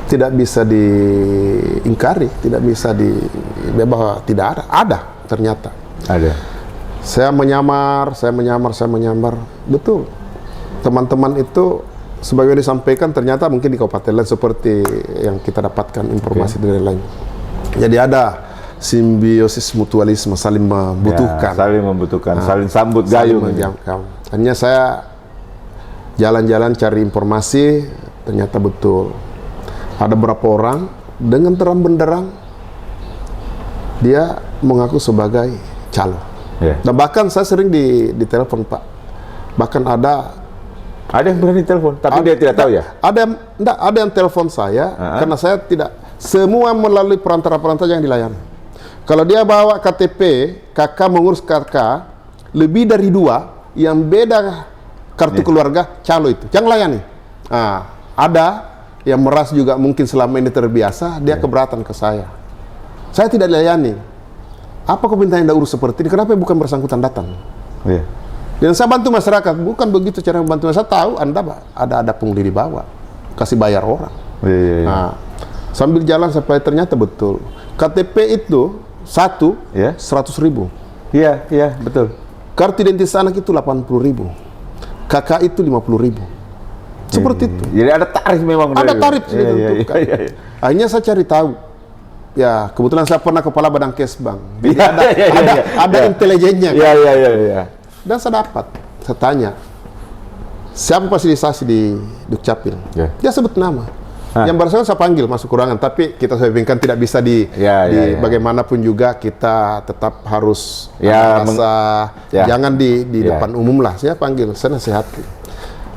tidak bisa diingkari, tidak bisa bahwa tidak ada ternyata. Ada. Saya menyamar. Betul. Teman-teman itu sebagaimana disampaikan ternyata mungkin di kabupaten lain seperti yang kita dapatkan informasi dari lain. Jadi ada simbiosis mutualisme, saling membutuhkan. Saling sambut gayung. Hanya saya jalan-jalan cari informasi, ternyata betul. Ada beberapa orang dengan terang benderang dia mengaku sebagai calo. Dan bahkan saya sering di telepon Pak. Bahkan ada yang berani telepon, tapi dia tidak tahu ya? Ada yang telepon saya, karena saya tidak, semua melalui perantara-perantara yang dilayani. Kalau dia bawa KTP, kakak mengurus KK, lebih dari 2, yang beda kartu keluarga, calo itu, yang layani. Ada yang merasa juga mungkin selama ini terbiasa, dia keberatan ke saya. Saya tidak layani. Apa kau minta Anda urus seperti ini? Kenapa bukan bersangkutan datang? Dan saya bantu masyarakat, bukan begitu cara membantu. Saya tahu Anda ada pungli di bawah, kasih bayar orang. Nah, sambil jalan sampai ternyata betul. KTP itu 100.000. Iya, betul. Kartu identitas anak itu 80.000. KK itu 50.000. Seperti itu. Jadi ada tarif memang. Ada tarif sudah ditentukan. Akhirnya saya cari tahu. ya kebetulan saya pernah kepala Badan Kesbang. Jadi Iya, iya, iya, iya. ada intelijennya. Iya, iya, iya, iya. Dan saya dapat, saya tanya, siapa fasilitasi di Dukcapil? Ya. Dia sebut nama. Yang bersangkutan saya panggil masuk ruangan, tapi kita sampaikan tidak bisa Ya. bagaimanapun juga kita tetap harus Ya, jangan di Ya. depan umum lah. Saya panggil, saya nasihati.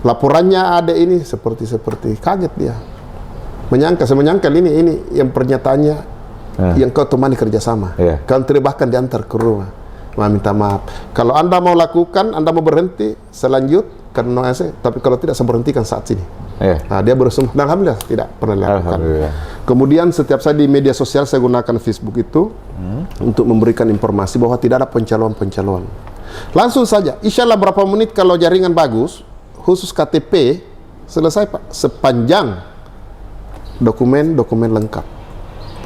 Laporannya ada ini seperti kaget dia. Saya menyangkal ini yang pernyataannya yang kau temani kerjasama. Ya. Kau bahkan diantar ke rumah. Minta maaf. Kalau Anda mau lakukan, Anda mau berhenti, selanjut karena tapi kalau tidak saya berhentikan saat sini. Ya. Nah, dia berusaha, dan alhamdulillah tidak pernah dilakukan. Alhamdulillah. Kemudian setiap saya di media sosial saya gunakan Facebook itu untuk memberikan informasi bahwa tidak ada pencalonan. Langsung saja, insya Allah berapa menit kalau jaringan bagus, khusus KTP selesai Pak, sepanjang dokumen lengkap.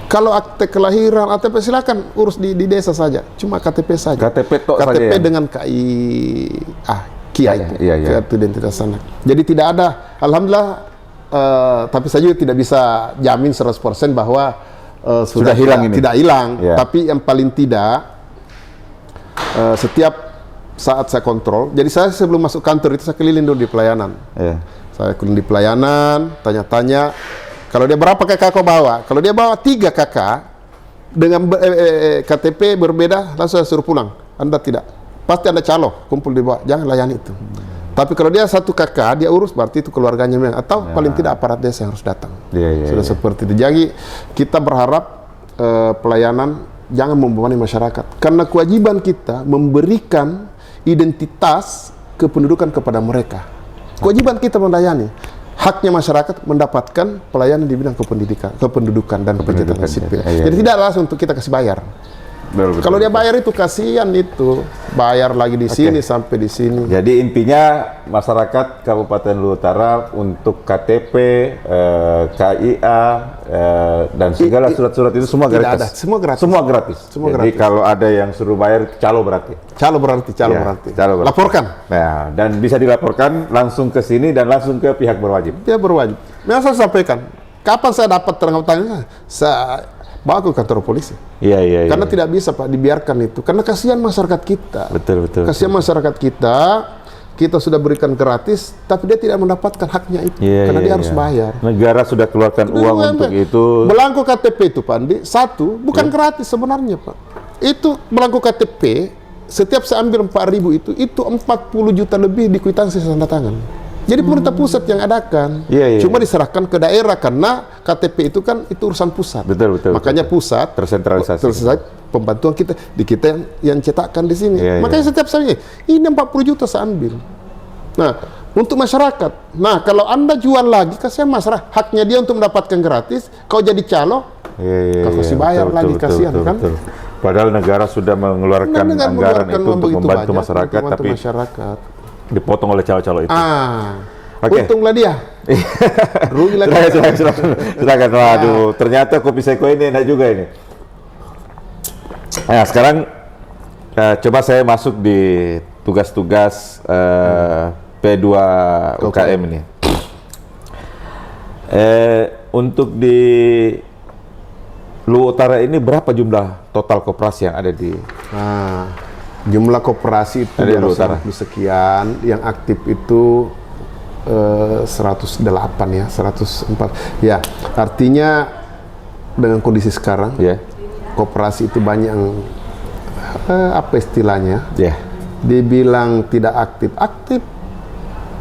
Kalau akte kelahiran, ATP silakan urus di desa saja, cuma KTP saja. KTP tok saja KTP ya? dengan KIA itu, Iya. kartu identitas anak. Jadi tidak ada, alhamdulillah, tapi saya juga tidak bisa jamin 100% bahwa Sudah hilang ini? Tidak hilang, Ya. tapi yang paling tidak setiap saat saya kontrol. Jadi saya sebelum masuk kantor itu saya keliling dulu di pelayanan. Ya. Saya keliling di pelayanan, tanya-tanya. Kalau dia berapa kakak kau bawa? Kalau dia bawa 3 kakak dengan KTP berbeda, langsung saya suruh pulang. Anda tidak. Pasti Anda calo, kumpul di bawah. Jangan layani itu. Tapi kalau dia 1 kakak, dia urus berarti itu keluarganya memang. Atau paling tidak aparat desa yang harus datang. Sudah seperti itu. Jadi kita berharap pelayanan jangan membebani masyarakat. Karena kewajiban kita memberikan identitas kependudukan kepada mereka. Kewajiban kita melayani. Haknya masyarakat mendapatkan pelayanan di bidang kependudukan dan pencatatan sipil. Jadi tidak langsung untuk kita kasih bayar. Betul. Kalau dia bayar itu kasihan itu, bayar lagi di sini sampai di sini. Jadi intinya masyarakat Kabupaten Luwu Utara untuk KTP, KIA, dan segala surat-surat itu semua Tidak gratis. ada, semua gratis. Semua gratis. Semua Jadi gratis. kalau ada yang suruh bayar, calo berarti. Calo berarti. Calo berarti. Laporkan. Nah, dan bisa dilaporkan langsung ke sini dan langsung ke pihak berwajib. Dia berwajib. Memang saya sampaikan, kapan saya dapat terang-terangan, saya bawa ke kantor polisi. Iya. Karena tidak bisa Pak dibiarkan itu. Karena kasihan masyarakat kita. Betul. Kasihan masyarakat kita sudah berikan gratis, tapi dia tidak mendapatkan haknya itu. Karena dia harus bayar. Negara sudah keluarkan uang untuk itu. Belangko KTP itu Pak Andi, bukan gratis sebenarnya Pak. Itu belangko KTP, setiap saya ambil 4.000 itu 40 juta lebih di kwitansi tanda tangan. Jadi pemerintah pusat yang adakan, cuma diserahkan ke daerah karena KTP itu kan itu urusan pusat. Betul. Makanya pusat tersentralisasi. Pembantuan kita yang cetakkan di sini. Makanya setiap saya ini 40 juta saya ambil. Nah, untuk masyarakat. Nah, kalau Anda jual lagi, kasihan masyarakat. Haknya dia untuk mendapatkan gratis. Kau jadi calo, kau kasih bayar lagi, kasihan kan? Betul. Padahal negara sudah mengeluarkan anggaran itu untuk membantu masyarakat, tapi dipotong oleh calo-calo itu. Untunglah dia. Rugi lagi. Silakan. Waduh, ternyata kopi seko ini enak juga ini. Nah, sekarang coba saya masuk di tugas-tugas P2 UKM ini. Untuk di Luwu Utara ini berapa jumlah total koperasi yang ada di? Jumlah koperasi itu 200 sekian, yang aktif itu 108 ya, 104. Ya, artinya dengan kondisi sekarang, koperasi itu banyak yang apa istilahnya? Dibilang tidak aktif,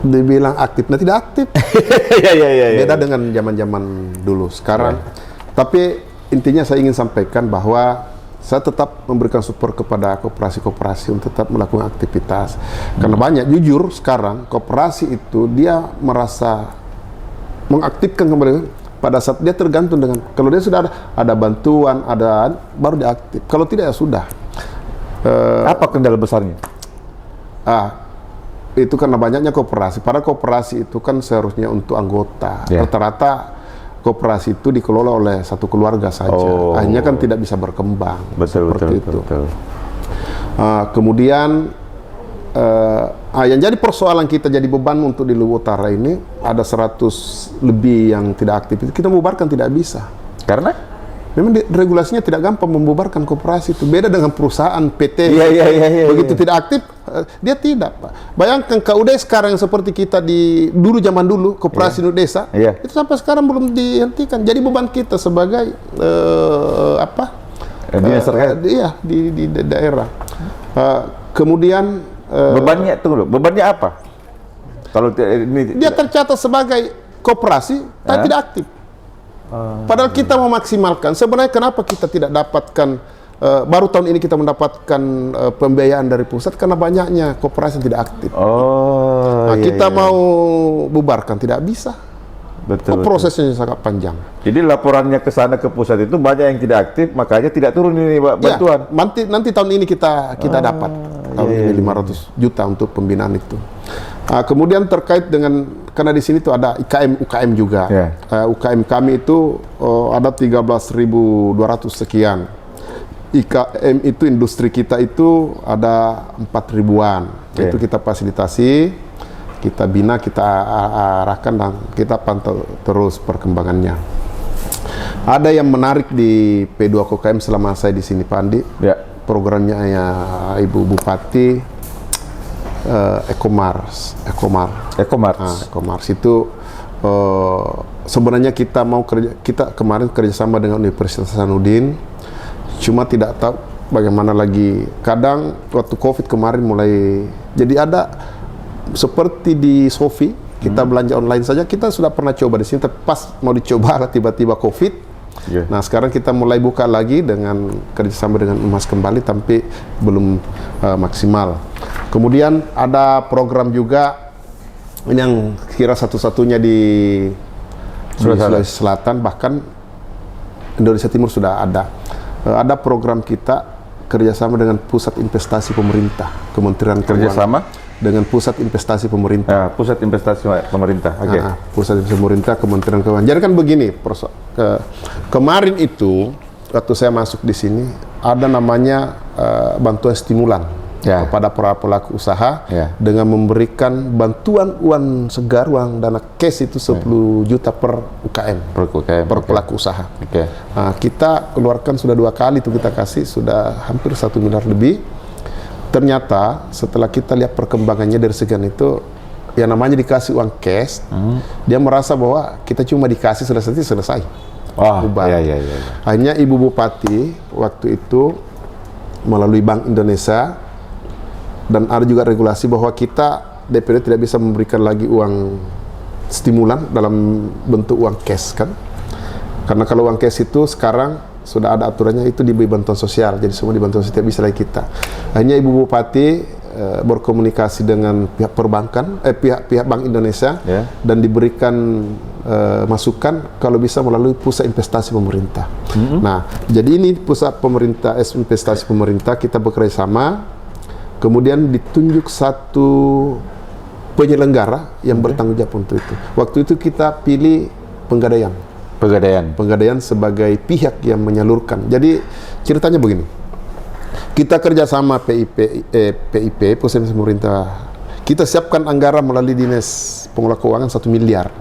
dibilang aktif, nah tidak aktif. Beda dengan zaman-zaman dulu. Sekarang, tapi intinya saya ingin sampaikan bahwa saya tetap memberikan support kepada koperasi-koperasi untuk tetap melakukan aktivitas. Karena banyak, jujur sekarang, koperasi itu dia merasa mengaktifkan kembali pada saat dia tergantung dengan, kalau dia sudah ada bantuan, baru dia aktif. Kalau tidak ya sudah. Apa kendala besarnya? Itu karena banyaknya koperasi. Padahal koperasi itu kan seharusnya untuk anggota. Rata-rata koperasi itu dikelola oleh satu keluarga saja. Akhirnya kan tidak bisa berkembang. Betul. Kemudian yang jadi persoalan kita, jadi beban untuk di Luwu Utara ini ada 100 lebih yang tidak aktif. Kita bubarkan tidak bisa. Karena Memang regulasinya tidak gampang membubarkan koperasi itu. Beda dengan perusahaan PT. Iya. Begitu tidak aktif, dia tidak, Pak. Bayangkan KUD sekarang yang seperti kita dulu zaman dulu, koperasi Induk Desa, itu sampai sekarang belum dihentikan. Jadi beban kita sebagai dinas terkait. Iya, di daerah. Kemudian bebannya apa? Kalau ini dia tercatat sebagai koperasi, tapi tidak aktif. Padahal kita memaksimalkan. Sebenarnya kenapa kita tidak dapatkan, baru tahun ini kita mendapatkan pembiayaan dari pusat karena banyaknya koperasi yang tidak aktif. Kita mau bubarkan tidak bisa. Betul. Prosesnya sangat panjang. Jadi laporannya ke sana ke pusat itu banyak yang tidak aktif, makanya tidak turun ini bantuan. Ya, nanti tahun ini kita dapat tahun ini 500 juta untuk pembinaan itu. Kemudian terkait dengan, karena di sini tuh ada UKM juga. UKM kami itu ada 13.200 sekian. IKM itu industri kita itu ada 4.000-an. Itu kita fasilitasi, kita bina, kita arahkan dan kita pantau terus perkembangannya. Ada yang menarik di P2 UKM selama saya di sini, Pak Andi. Programnya Ibu Bupati. Ecomars itu sebenarnya kita kemarin kerjasama dengan Universitas Hasanuddin, cuma tidak tahu bagaimana lagi. Kadang waktu COVID kemarin mulai jadi ada seperti di Sofi, kita belanja online saja, kita sudah pernah coba di sini, tapi pas mau dicoba tiba-tiba COVID. Nah sekarang kita mulai buka lagi dengan kerjasama dengan Umas kembali, tapi belum maksimal. Kemudian ada program juga ini yang kira satu-satunya di Sulawesi Selatan, bahkan Indonesia Timur sudah ada. Ada program kita kerjasama dengan Pusat Investasi Pemerintah, Kementerian Keuangan. Dengan Pusat Investasi Pemerintah. Pusat Investasi Pemerintah. Pusat Investasi Pemerintah, Kementerian Keuangan. Jadi kan begini, kemarin itu waktu saya masuk di sini ada namanya bantuan stimulan kepada para pelaku usaha dengan memberikan bantuan uang segar, uang dana cash itu 10 juta per UKM, per pelaku usaha. Nah, kita keluarkan sudah 2 kali itu kita kasih, sudah hampir 1 miliar lebih. Ternyata setelah kita lihat perkembangannya dari sekian itu, yang namanya dikasih uang cash, dia merasa bahwa kita cuma dikasih selesai. Akhirnya Ibu Bupati waktu itu melalui Bank Indonesia, dan ada juga regulasi bahwa kita DPD tidak bisa memberikan lagi uang stimulan dalam bentuk uang cash kan, karena kalau uang cash itu sekarang sudah ada aturannya, itu diberi bantuan sosial, jadi semua dibantuan sosial, tidak bisa lagi kita. Hanya Ibu Bupati berkomunikasi dengan pihak perbankan, pihak Bank Indonesia, dan diberikan masukan kalau bisa melalui Pusat Investasi Pemerintah. Nah, jadi ini Pusat Investasi Pemerintah, kita bekerja sama, kemudian ditunjuk satu penyelenggara yang bertanggung jawab untuk itu. Waktu itu kita pilih Pegadaian sebagai pihak yang menyalurkan. Jadi ceritanya begini, kita kerjasama PIP, Pusat Investasi Pemerintah, kita siapkan anggaran melalui Dinas Pengelola Keuangan 1 miliar.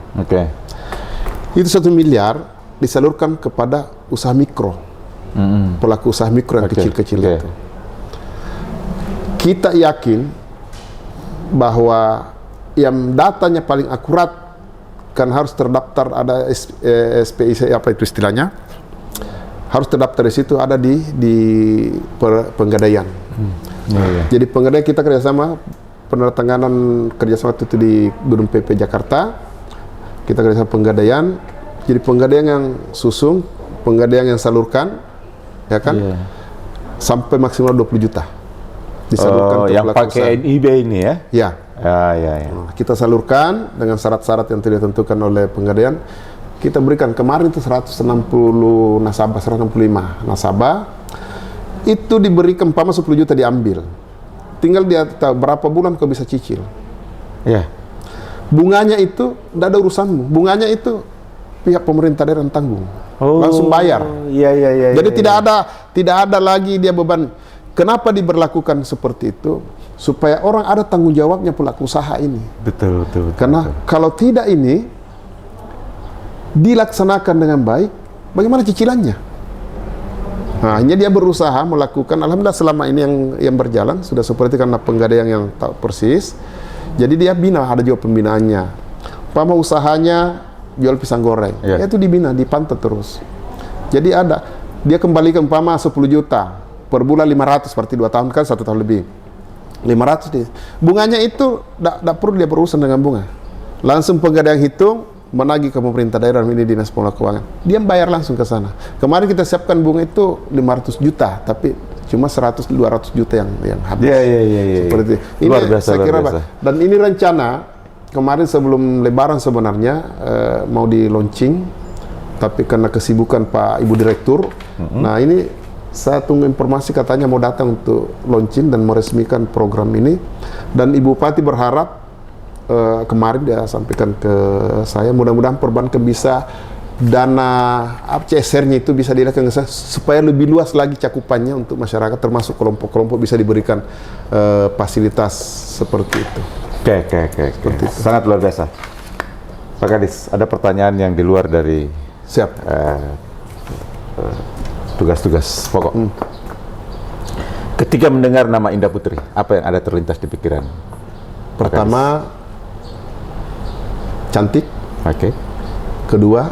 Itu 1 miliar disalurkan kepada usaha mikro, pelaku usaha mikro yang kecil-kecil itu. Kita yakin bahwa yang datanya paling akurat kan harus terdaftar, ada SPIC apa itu istilahnya, harus terdaftar di situ, ada di Pegadaian. Jadi Pegadaian kita kerjasama, penandatanganan kerjasama itu di Gedung PP Jakarta, kita kerjasama Pegadaian. Jadi Pegadaian yang susung, Pegadaian yang salurkan, ya kan, sampai maksimal 20 juta disalurkan yang pakai NIB ini ya? Nah, kita salurkan dengan syarat-syarat yang tidak ditentukan oleh Pegadaian. Kita berikan kemarin itu 160 nasabah, 165 nasabah. Itu diberikan 10 juta diambil. Tinggal dia tahu berapa bulan kau bisa cicil. Bunganya itu tidak ada urusanmu. Bunganya itu pihak pemerintah daerah yang tanggung. Langsung bayar. Jadi tidak ada lagi dia beban. Kenapa diberlakukan seperti itu? Supaya orang ada tanggung jawabnya pelaku usaha ini. Betul. Karena kalau tidak ini dilaksanakan dengan baik, bagaimana cicilannya? Nah, hanya dia berusaha melakukan, alhamdulillah selama ini yang berjalan sudah seperti karena penggadaian yang tahu persis. Jadi dia bina, ada juga pembinaannya. Umpama usahanya jual pisang goreng, itu dibina, dipantau terus. Jadi dia kembalikan umpama 10 juta per bulan 500, berarti 2 tahun kan 1 tahun lebih. 500 dia. Bunganya itu tidak perlu dia berurusan dengan bunga. Langsung penggadaian hitung, menagih ke pemerintah daerah, ini dinas pengelola keuangan. Dia bayar langsung ke sana. Kemarin kita siapkan bunga itu 500 juta, tapi cuma 100-200 juta yang habis. Iya. Seperti ini. Luar biasa, saya kira, luar biasa. dan ini rencana kemarin sebelum Lebaran sebenarnya mau di launching, tapi karena kesibukan Pak Ibu Direktur. Nah ini saya tunggu informasi, katanya mau datang untuk launching dan meresmikan program ini. Dan Ibu Bupati berharap, kemarin dia sampaikan ke saya, mudah-mudahan perbankan bisa dana CSR-nya itu bisa dilakukan supaya lebih luas lagi cakupannya untuk masyarakat, termasuk kelompok-kelompok bisa diberikan fasilitas seperti itu. Oke. Sangat luar biasa. Pak Kadis, ada pertanyaan yang di luar dari tugas-tugas pokok. Ketika mendengar nama Indah Putri, apa yang ada terlintas di pikiran? Pertama, cantik. Oke. Kedua,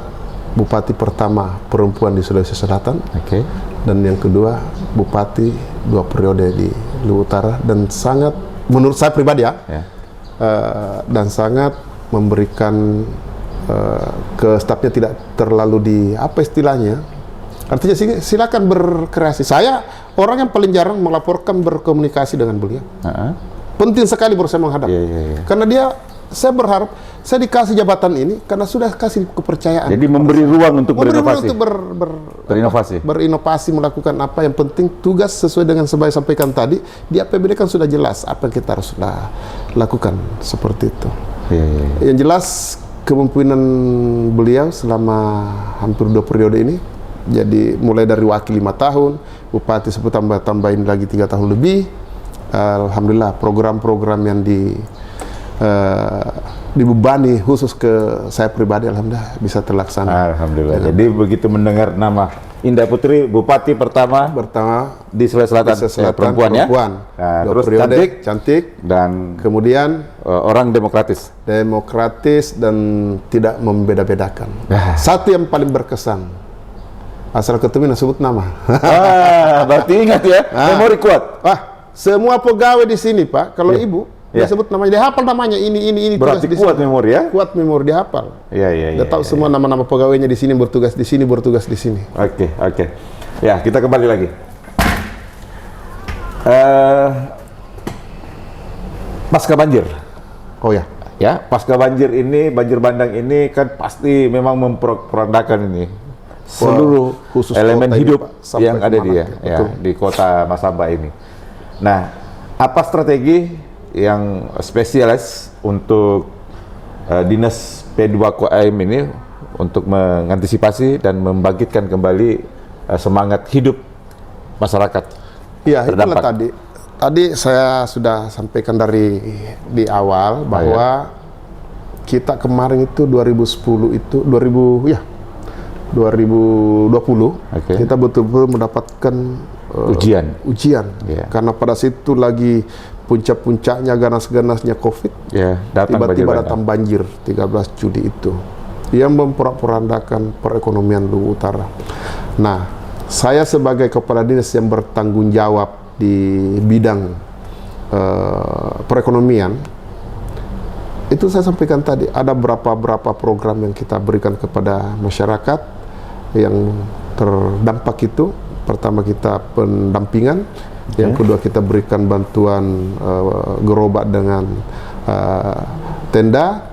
bupati pertama perempuan di Sulawesi Selatan. Oke. Dan yang kedua, bupati 2 periode di Luwu Utara, dan sangat, menurut saya pribadi dan sangat memberikan ke stafnya tidak terlalu di apa istilahnya. Artinya silakan berkreasi. Saya orang yang paling jarang melaporkan berkomunikasi dengan beliau. Penting sekali baru saya menghadap. Karena saya berharap saya dikasih jabatan ini karena sudah kasih kepercayaan. Jadi memberi ruang untuk berinovasi. Berinovasi, melakukan apa yang penting, tugas sesuai dengan saya sampaikan tadi. Di APBD kan sudah jelas apa yang kita harus lakukan, seperti itu. Yang jelas kepemimpinan beliau selama hampir 2 periode ini, jadi mulai dari wakil 5 tahun, bupati tambahin lagi 3 tahun lebih. Alhamdulillah program-program yang dibebani khusus ke saya pribadi, alhamdulillah bisa terlaksana. Alhamdulillah. Jadi begitu mendengar nama Indah Putri, bupati pertama di Sulawesi Selatan, perempuan ya. Nah, terus cantik dan kemudian orang demokratis dan tidak membeda-bedakan. Satu yang paling berkesan, asal ketemu sebut nama. Berarti ingat ya, memori kuat. Semua pegawai di sini Pak, kalau Ibu dia sebut namanya, dia hafal namanya, ini berarti kuat memori ya? Kuat memori, dia hafal. Dia tahu semua nama-nama pegawainya di sini, bertugas di sini. Oke. Ya, kita kembali lagi. Pasca banjir. Ya, pasca banjir ini, banjir bandang ini kan pasti memang memperandakan ini seluruh khusus elemen hidup yang ada di kota Masamba ini. Nah, apa strategi yang spesialis untuk dinas P2KM ini untuk mengantisipasi dan membangkitkan kembali semangat hidup masyarakat? Iya, itulah tadi saya sudah sampaikan di awal bahwa kita kemarin itu 2010 itu 2020 kita betul-betul mendapatkan ujian karena pada situ lagi puncak-puncaknya, ganas-ganasnya COVID, tiba-tiba datang banjir 13 Juli itu yang memporak-porandakan perekonomian Luwu Utara. Nah, saya sebagai kepala dinas yang bertanggung jawab di bidang perekonomian, itu saya sampaikan tadi, ada berapa program yang kita berikan kepada masyarakat yang terdampak itu. Pertama kita pendampingan, yang kedua kita berikan bantuan gerobak dengan tenda,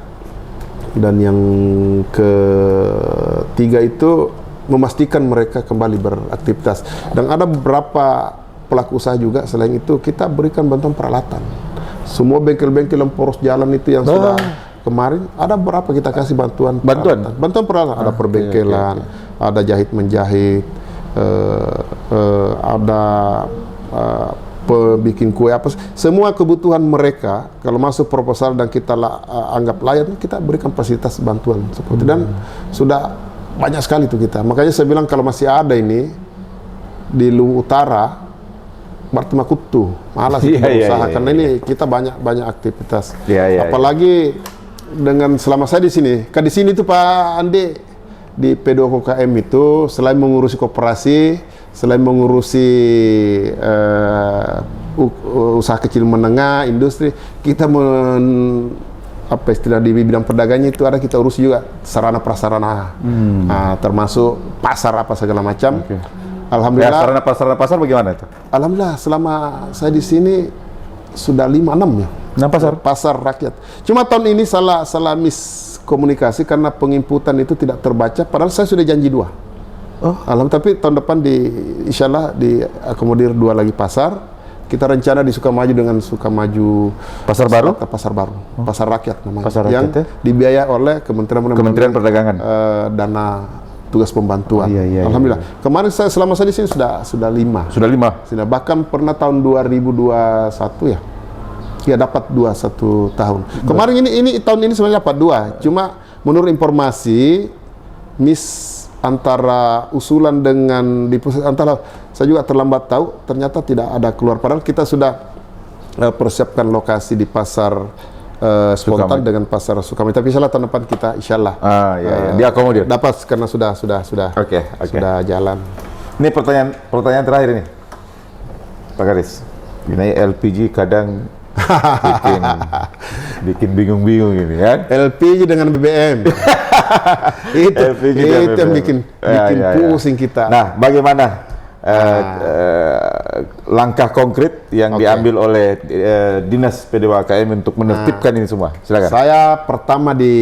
dan yang ketiga itu memastikan mereka kembali beraktivitas. Dan ada beberapa pelaku usaha juga selain itu kita berikan bantuan peralatan. Semua bengkel-bengkel yang poros jalan itu yang sudah kemarin, ada berapa kita kasih bantuan peralatan. Ada perbengkelan, ada jahit menjahit, ada bikin kue apa, semua kebutuhan mereka kalau masuk proposal dan kita anggap layak, kita berikan fasilitas bantuan seperti dan sudah banyak sekali itu kita. Makanya saya bilang kalau masih ada ini di Luwu Utara, berarti makutu malas usaha karena ini kita banyak aktivitas. Apalagi dengan selama saya di sini, kan di sini tuh Pak Andi di P2KM itu selain mengurusi koperasi, selain mengurusi usaha kecil menengah, industri, kita apa istilah di bidang perdagangnya itu ada kita urus juga sarana prasarana, termasuk pasar apa segala macam. Alhamdulillah. Ya, sarana prasarana pasar bagaimana itu? Alhamdulillah selama saya di sini sudah 5-6 ya. Pasar rakyat. Cuma tahun ini salah miskomunikasi karena penginputan itu tidak terbaca. Padahal saya sudah janji 2. Alhamdulillah. Tapi tahun depan insya Allah diakomodir 2 lagi pasar. Kita rencana di Sukamaju dengan Sukamaju Pasar Baru, Pasar Rakyat namanya, Pasar Rakyat, yang dibiayai oleh Kementerian Perdagangan, dana tugas pembantuan. Alhamdulillah. Kemarin selama saya di sini sudah 5. Sudah 5. Bahkan pernah tahun 2021 ya. Ya dapat 1 tahun. Kemarin ini tahun ini sebenarnya dapat 2. Cuma menurut informasi antara usulan dengan di pusat antara saya juga terlambat tahu, ternyata tidak ada keluar. Padahal kita sudah persiapkan lokasi di pasar spontan dengan pasar Sukamaju. Tapi insyaallah tahun depan kita insyaallah diakomodir. Dapat karena sudah Oke. sudah jalan. Ini pertanyaan terakhir ini, Pak Garis. Ini LPG kadang bikin bingung-bingung ini kan? LPG dengan BBM. itu yang bikin pusing kita. Nah, bagaimana langkah konkret yang diambil oleh Dinas P2KM untuk menertibkan ini semua? Silakan. Saya pertama di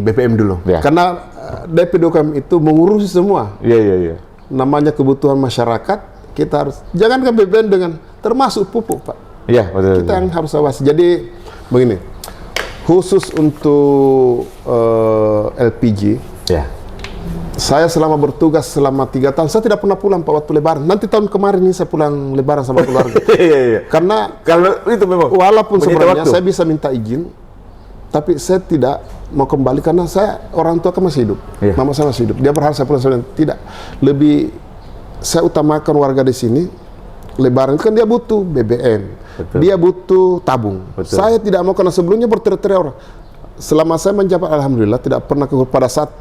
BPM dulu. Karena P2KM itu mengurusi semua. Iya. Namanya kebutuhan masyarakat, kita harus jangankan BPM dengan termasuk pupuk, Pak. Iya, betul. Kita yang harus awasi. Jadi begini, khusus untuk LPG, saya selama bertugas selama 3 tahun, saya tidak pernah pulang Pak waktu Lebaran. Nanti tahun kemarin ini saya pulang Lebaran sama keluarga. Karena kalau itu memang walaupun sebenarnya saya bisa minta izin, tapi saya tidak mau kembali karena orang tua kan masih hidup, mama saya masih hidup. Dia berharap saya pulang tidak. Lebih saya utamakan warga di sini. Lebaran kan dia butuh BBM, dia butuh tabung. Saya tidak mau karena sebelumnya berteriak-teriak orang. Selama saya menjabat alhamdulillah tidak pernah pada saat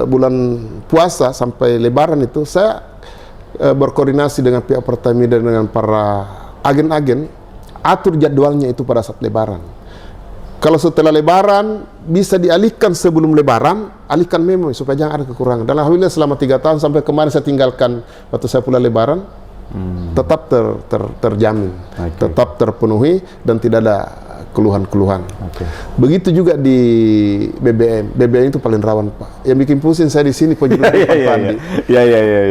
bulan puasa sampai Lebaran itu saya berkoordinasi dengan pihak Pertamina dan dengan para agen-agen atur jadwalnya itu pada saat Lebaran. Kalau setelah Lebaran bisa dialihkan sebelum Lebaran, alihkan memang supaya jangan ada kekurangan. Dan alhamdulillah selama 3 tahun sampai kemarin saya tinggalkan waktu saya pulang Lebaran, tetap terjamin, tetap terpenuhi dan tidak ada keluhan-keluhan. Begitu juga di BBM. BBM itu paling rawan, Pak. Yang bikin pusing saya di sini penjualan Pandi.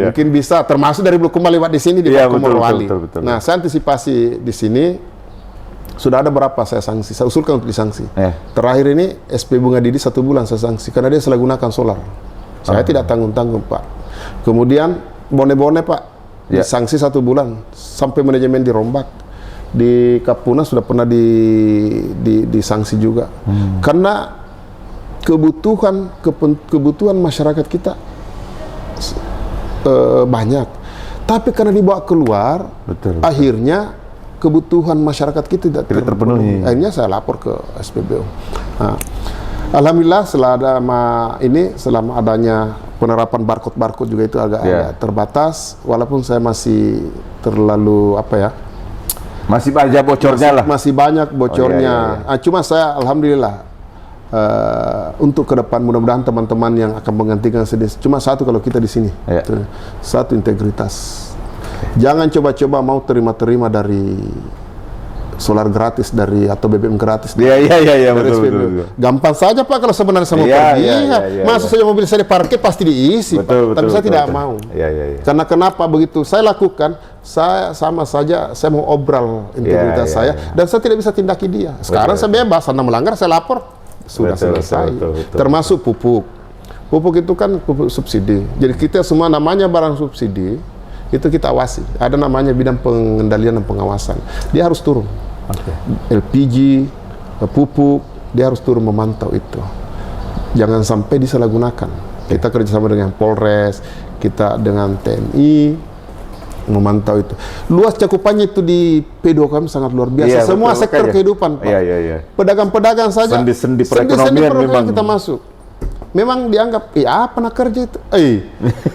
Mungkin bisa termasuk dari Bulukumba lewat di sini di Morowali. Nah, saya antisipasi di sini sudah ada berapa saya sanksi. Saya usulkan untuk disanksi. Terakhir ini SP Bunga Didi 1 bulan saya sanksi karena dia salah gunakan solar. Saya tidak tanggung-tanggung, Pak. Kemudian bone-bone, Pak, disanksi 1 bulan sampai manajemen dirombak. Di Kapuna sudah pernah disanksi juga karena kebutuhan masyarakat kita banyak, tapi karena dibawa keluar akhirnya kebutuhan masyarakat kita tidak terpenuhi. Akhirnya saya lapor ke SPBU. Nah, alhamdulillah selama adanya penerapan barcode juga itu agak terbatas, walaupun saya masih terlalu masih banyak bocornya masih banyak bocornya. Cuma saya alhamdulillah untuk ke depan mudah-mudahan teman-teman yang akan menggantikan cuma satu kalau kita di sini, satu integritas. Jangan coba-coba mau terima-terima dari solar gratis atau BBM gratis. Betul. Gampang saja Pak kalau sebenarnya saya mau pergi. Masa saja mobil saya diparkir pasti diisi, Pak. Tapi saya tidak mau. Karena kenapa begitu? Saya lakukan, saya sama saja saya mau obral integritas saya dan saya tidak bisa tindaki dia. Sekarang saya bebas, karena melanggar saya lapor. Sudah selesai. Termasuk pupuk. Pupuk itu kan pupuk subsidi. Jadi kita semua namanya barang subsidi itu kita awasi. Ada namanya bidang pengendalian dan pengawasan. Dia harus turun. LPG, pupuk, dia harus turun memantau itu. Jangan sampai disalahgunakan. Kita kerjasama dengan Polres, kita dengan TNI, memantau itu. Luas cakupannya itu di P2KM sangat luar biasa. Iya, Semua betul, sektor makanya. kehidupan, Pak. Iya. Pedagang-pedagang saja. Sendi-sendi perekonomian memang. kita masuk. Memang dianggap, apa nak kerja itu?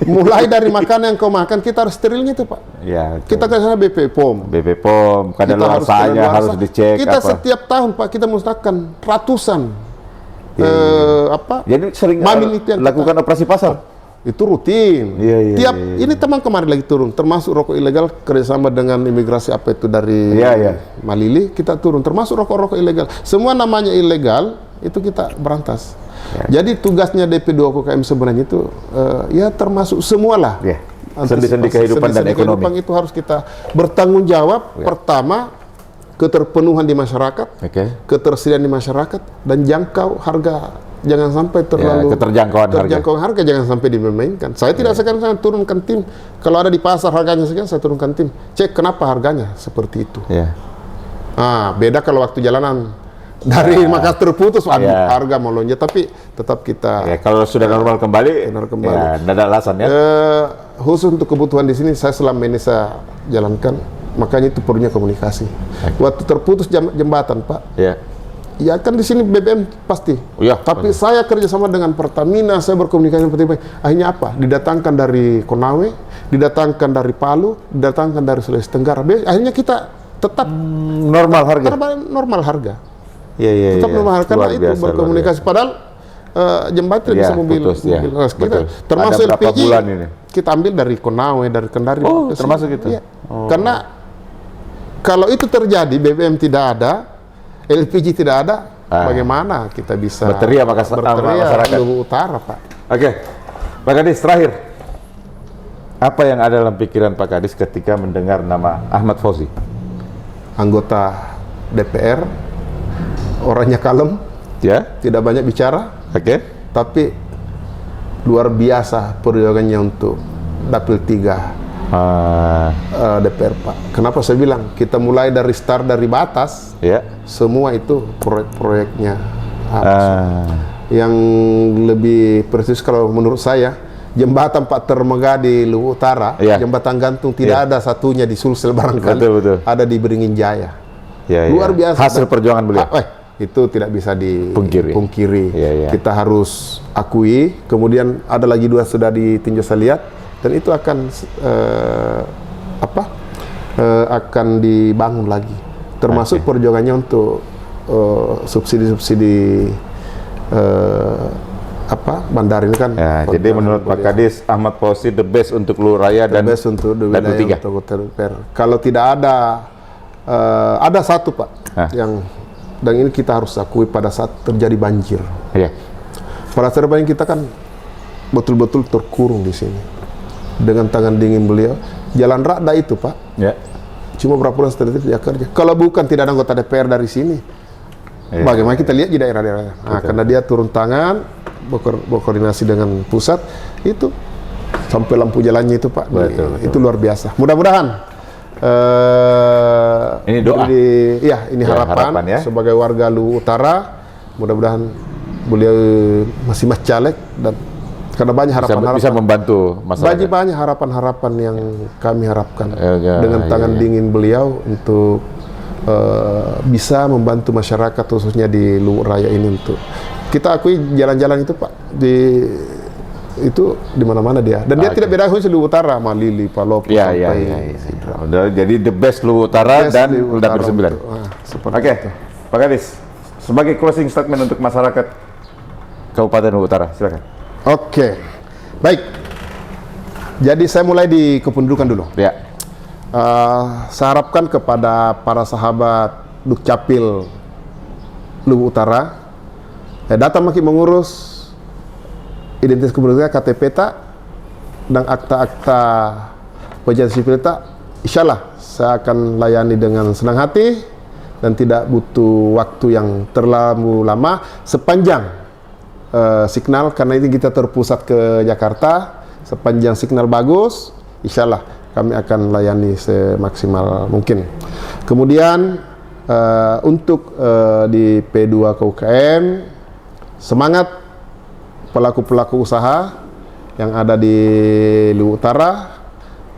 Mulai dari makanan yang kau makan, kita harus sterilnya itu, Pak. Ya, Kita ke sana BP POM. BP POM, kadaluarsanya harus dicek. Kita apa. setiap tahun, Pak, kita musnahkan ratusan. Jadi sering mamin itu yang lakukan operasi pasar. itu rutin. Iya. Ini teman kemarin lagi turun, termasuk rokok ilegal kerjasama dengan imigrasi apa itu dari Malili, kita turun, termasuk rokok-rokok ilegal. Semua namanya ilegal itu kita berantas. Jadi tugasnya DP2 KKM sebenarnya itu ya termasuk semualah. Sendi-sendi kehidupan dan ekonomi. Itu harus kita bertanggung jawab. Pertama, keterpenuhan di masyarakat, ketersediaan di masyarakat, dan jangkau harga. Jangan sampai terlalu keterjangkauan harga jangan sampai dimainkan. Saya tidak sekarang saya turunkan tim. Kalau ada di pasar harganya sekian, saya turunkan tim. Cek kenapa harganya seperti itu. Beda kalau waktu jalanan dari Makassar terputus, harga melonjak, tapi tetap kita. Kalau sudah normal kembali, tidak ada alasan ya. Khusus untuk kebutuhan di sini, saya selama ini saya jalankan, makanya itu perlunya komunikasi. Waktu terputus jembatan, Pak. Ya kan di sini BBM pasti. Tapi saya kerjasama dengan Pertamina, saya berkomunikasi dengan Pertamina. Akhirnya apa? Didatangkan dari Konawe, didatangkan dari Palu, didatangkan dari Sulawesi Tenggara. Akhirnya kita tetap normal harga. Normal harga. Tetap normal harga karena itu berkomunikasi. Padahal jembatan bisa mobil. Kita termasuk LPG. Kita ambil dari Konawe, dari Kendari. Termasuk itu. Karena kalau itu terjadi, BBM tidak ada, LPG tidak ada, bagaimana kita bisa berteriak masyarakat Luwu Utara, Pak? Pak Kadis, terakhir, apa yang ada dalam pikiran Pak Kadis ketika mendengar nama Ahmad Fauzi? Anggota DPR, orangnya kalem, tidak banyak bicara, tapi luar biasa perjuangannya untuk dapil 3 DPR, Pak. Kenapa saya bilang kita mulai dari start dari batas, semua itu proyek-proyeknya. Yang lebih persis kalau menurut saya, jembatan Pak Termega di Luwu Utara, jembatan gantung tidak ada satunya di Sulsel barangkali, ada di Beringin Jaya. Luar biasa. Hasil perjuangan beliau. Itu tidak bisa dipungkiri. Kita harus akui. Kemudian ada lagi 2 sudah ditinjau saya lihat. Dan itu akan akan dibangun lagi, termasuk perjuangannya untuk subsidi-subsidi bandar ini kan. Jadi menurut Pak Kadis, Ahmad Fauzi the best untuk Luwu Raya dan best untuk wilayah Kalau tidak ada satu, Pak, yang dan ini kita harus akui pada saat terjadi banjir. Pada saat banjir kita kan betul-betul terkurung di sini. Dengan tangan dingin beliau, Jalan Rada itu, Pak. Cuma berapa bulan setelah itu dia kerja. Kalau bukan tidak ada anggota DPR dari sini, bagaimana kita lihat di daerah-daerah. Karena dia turun tangan, berkoordinasi dengan pusat, itu sampai lampu jalannya itu, Pak. Betul. Itu luar biasa. Mudah-mudahan ini doa. Ini harapan sebagai warga Luwu Utara. Mudah-mudahan beliau masih caleg dan karena banyak harapan-harapan bisa membantu masyarakat. Banyak harapan-harapan yang kami harapkan dengan tangan dingin beliau untuk bisa membantu masyarakat khususnya di Luwu Raya ini. Untuk kita akui jalan-jalan itu, Pak, itu di mana-mana dia, dan dia tidak beda khusus Luwu Utara, Malili, Palopo sampai Sidra. Jadi the best Luwu Utara dan Dapil 9. Pak Kadis, sebagai closing statement untuk masyarakat Kabupaten Luwu Utara, silakan. Baik. Jadi saya mulai di kependudukan dulu. Saya harapkan kepada para sahabat Dukcapil Luwu Utara, datang makin mengurus identitas kependudukan, KTP dan akta-akta perjanjian sipil insya Allah saya akan layani dengan senang hati dan tidak butuh waktu yang terlalu lama sepanjang signal, karena ini kita terpusat ke Jakarta. Sepanjang signal bagus, insya Allah kami akan layani semaksimal mungkin. Kemudian untuk di P2 KUKM, semangat pelaku-pelaku usaha yang ada di Luwu Utara,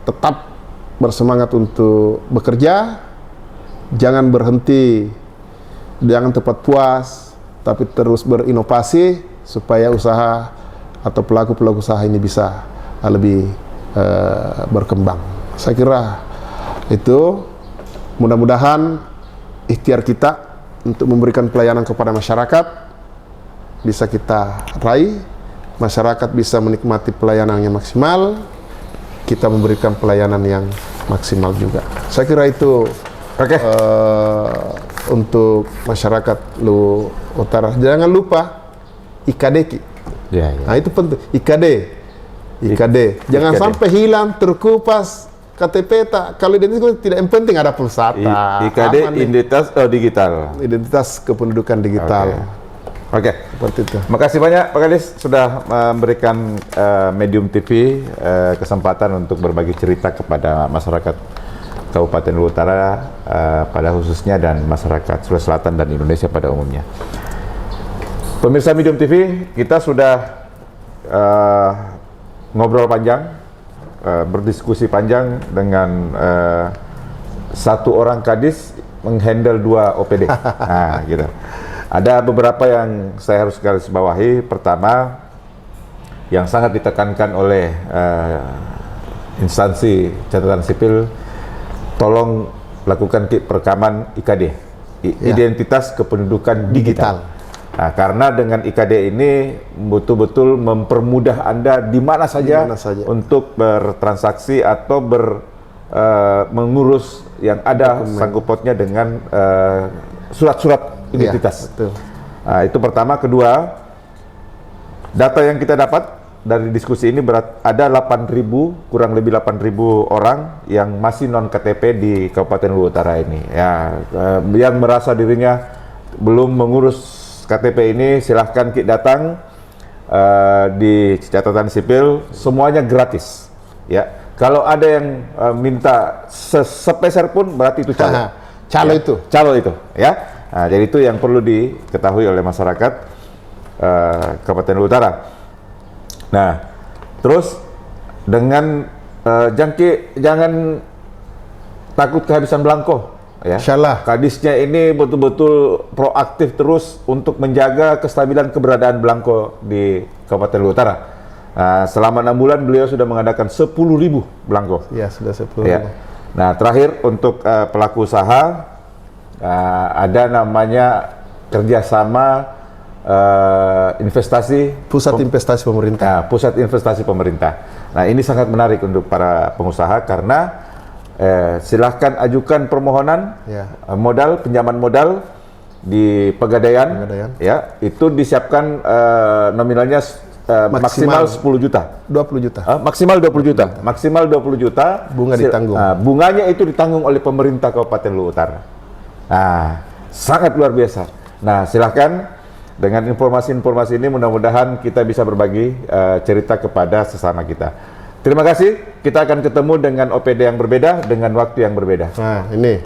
tetap bersemangat untuk bekerja, jangan berhenti, jangan cepat puas, tapi terus berinovasi supaya usaha atau pelaku-pelaku usaha ini bisa lebih berkembang. Saya kira itu, mudah-mudahan ikhtiar kita untuk memberikan pelayanan kepada masyarakat bisa kita raih, masyarakat bisa menikmati pelayanan yang maksimal, kita memberikan pelayanan yang maksimal juga. Saya kira itu untuk masyarakat Luwu Utara. Jangan lupa IKD. Nah itu penting, IKD. Jangan sampai hilang, terkupas KTP tak. Kalau identitas tidak, yang penting ada pulsa. IKD identitas digital. Identitas kependudukan digital. Oke. Seperti itu. Makasih banyak Pak Kadis sudah memberikan Medium TV kesempatan untuk berbagi cerita kepada masyarakat Kabupaten Luwu Utara pada khususnya dan masyarakat Sulawesi Selatan dan Indonesia pada umumnya. Pemirsa Medium TV, kita sudah ngobrol panjang, berdiskusi panjang dengan satu orang Kadis menghandle 2 OPD. Nah, gitu. Ada beberapa yang saya harus garis bawahi. Pertama, yang sangat ditekankan oleh instansi catatan sipil, tolong lakukan perekaman IKD, identitas kependudukan digital. Nah, karena dengan IKD ini betul-betul mempermudah Anda di mana saja untuk bertransaksi atau mengurus yang ada sangkut pautnya dengan surat-surat identitas. Nah, itu pertama. Kedua, data yang kita dapat dari diskusi ini ada 8.000, kurang lebih 8.000 orang yang masih non KTP di Kabupaten Luwu Utara ini. Ya, yang merasa dirinya belum mengurus KTP ini, silahkan datang di catatan sipil, semuanya gratis. Ya, kalau ada yang minta sepeser pun berarti itu calo. Calo itu, ya. Nah, jadi itu yang perlu diketahui oleh masyarakat Kabupaten Luwu Utara. Nah, terus dengan jangan takut kehabisan belangko, ya. Insyaallah. Kadisnya ini betul-betul proaktif terus untuk menjaga kestabilan keberadaan belangko di Kabupaten Luwu Utara. Nah, selama 6 bulan beliau sudah mengadakan 10.000 belangko. Ya, sudah 10.000. Ya. Nah, terakhir untuk pelaku usaha, ada namanya kerjasama investasi pusat investasi pemerintah. Pusat investasi pemerintah. Nah, ini sangat menarik untuk para pengusaha karena silahkan ajukan permohonan modal, pinjaman modal di Pegadaian. Ya, itu disiapkan nominalnya maksimal 10 juta. 20 juta. Maksimal 20 juta. Maksimal 20 juta. Bunga ditanggung. Bunganya itu ditanggung oleh pemerintah Kabupaten Luwu Utara. Nah, sangat luar biasa. Nah, silahkan dengan informasi-informasi ini mudah-mudahan kita bisa berbagi cerita kepada sesama kita. Terima kasih. Kita akan ketemu dengan OPD yang berbeda dengan waktu yang berbeda. Nah, ini.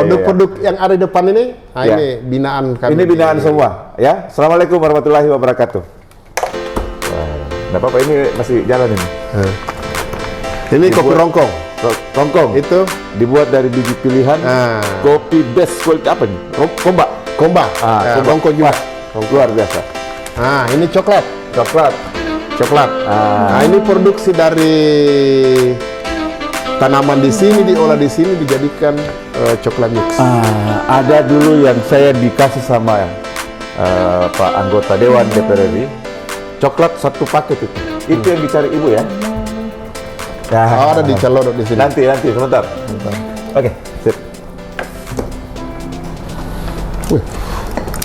Produk-produk yang ada di depan ini, ini binaan kami. Ini binaan semua, ya. Assalamualaikum warahmatullahi wabarakatuh. Nah, Bapak ini masih jalan ini. Ini kopi rongkong. Rongkong itu dibuat dari biji pilihan. Kopi best quality apa nih? Komba. Rongkong juga. Luar biasa. Nah, ini coklat. Nah, ini produksi dari tanaman di sini, diolah di sini, dijadikan coklat mix. Ada dulu yang saya dikasih sama Pak anggota Dewan DPR RI, coklat 1 paket itu. Itu yang dicari Ibu ya? Ada di celodok di sini. Nanti sebentar. Oke, sip. Wih,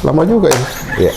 lama juga ini. Iya.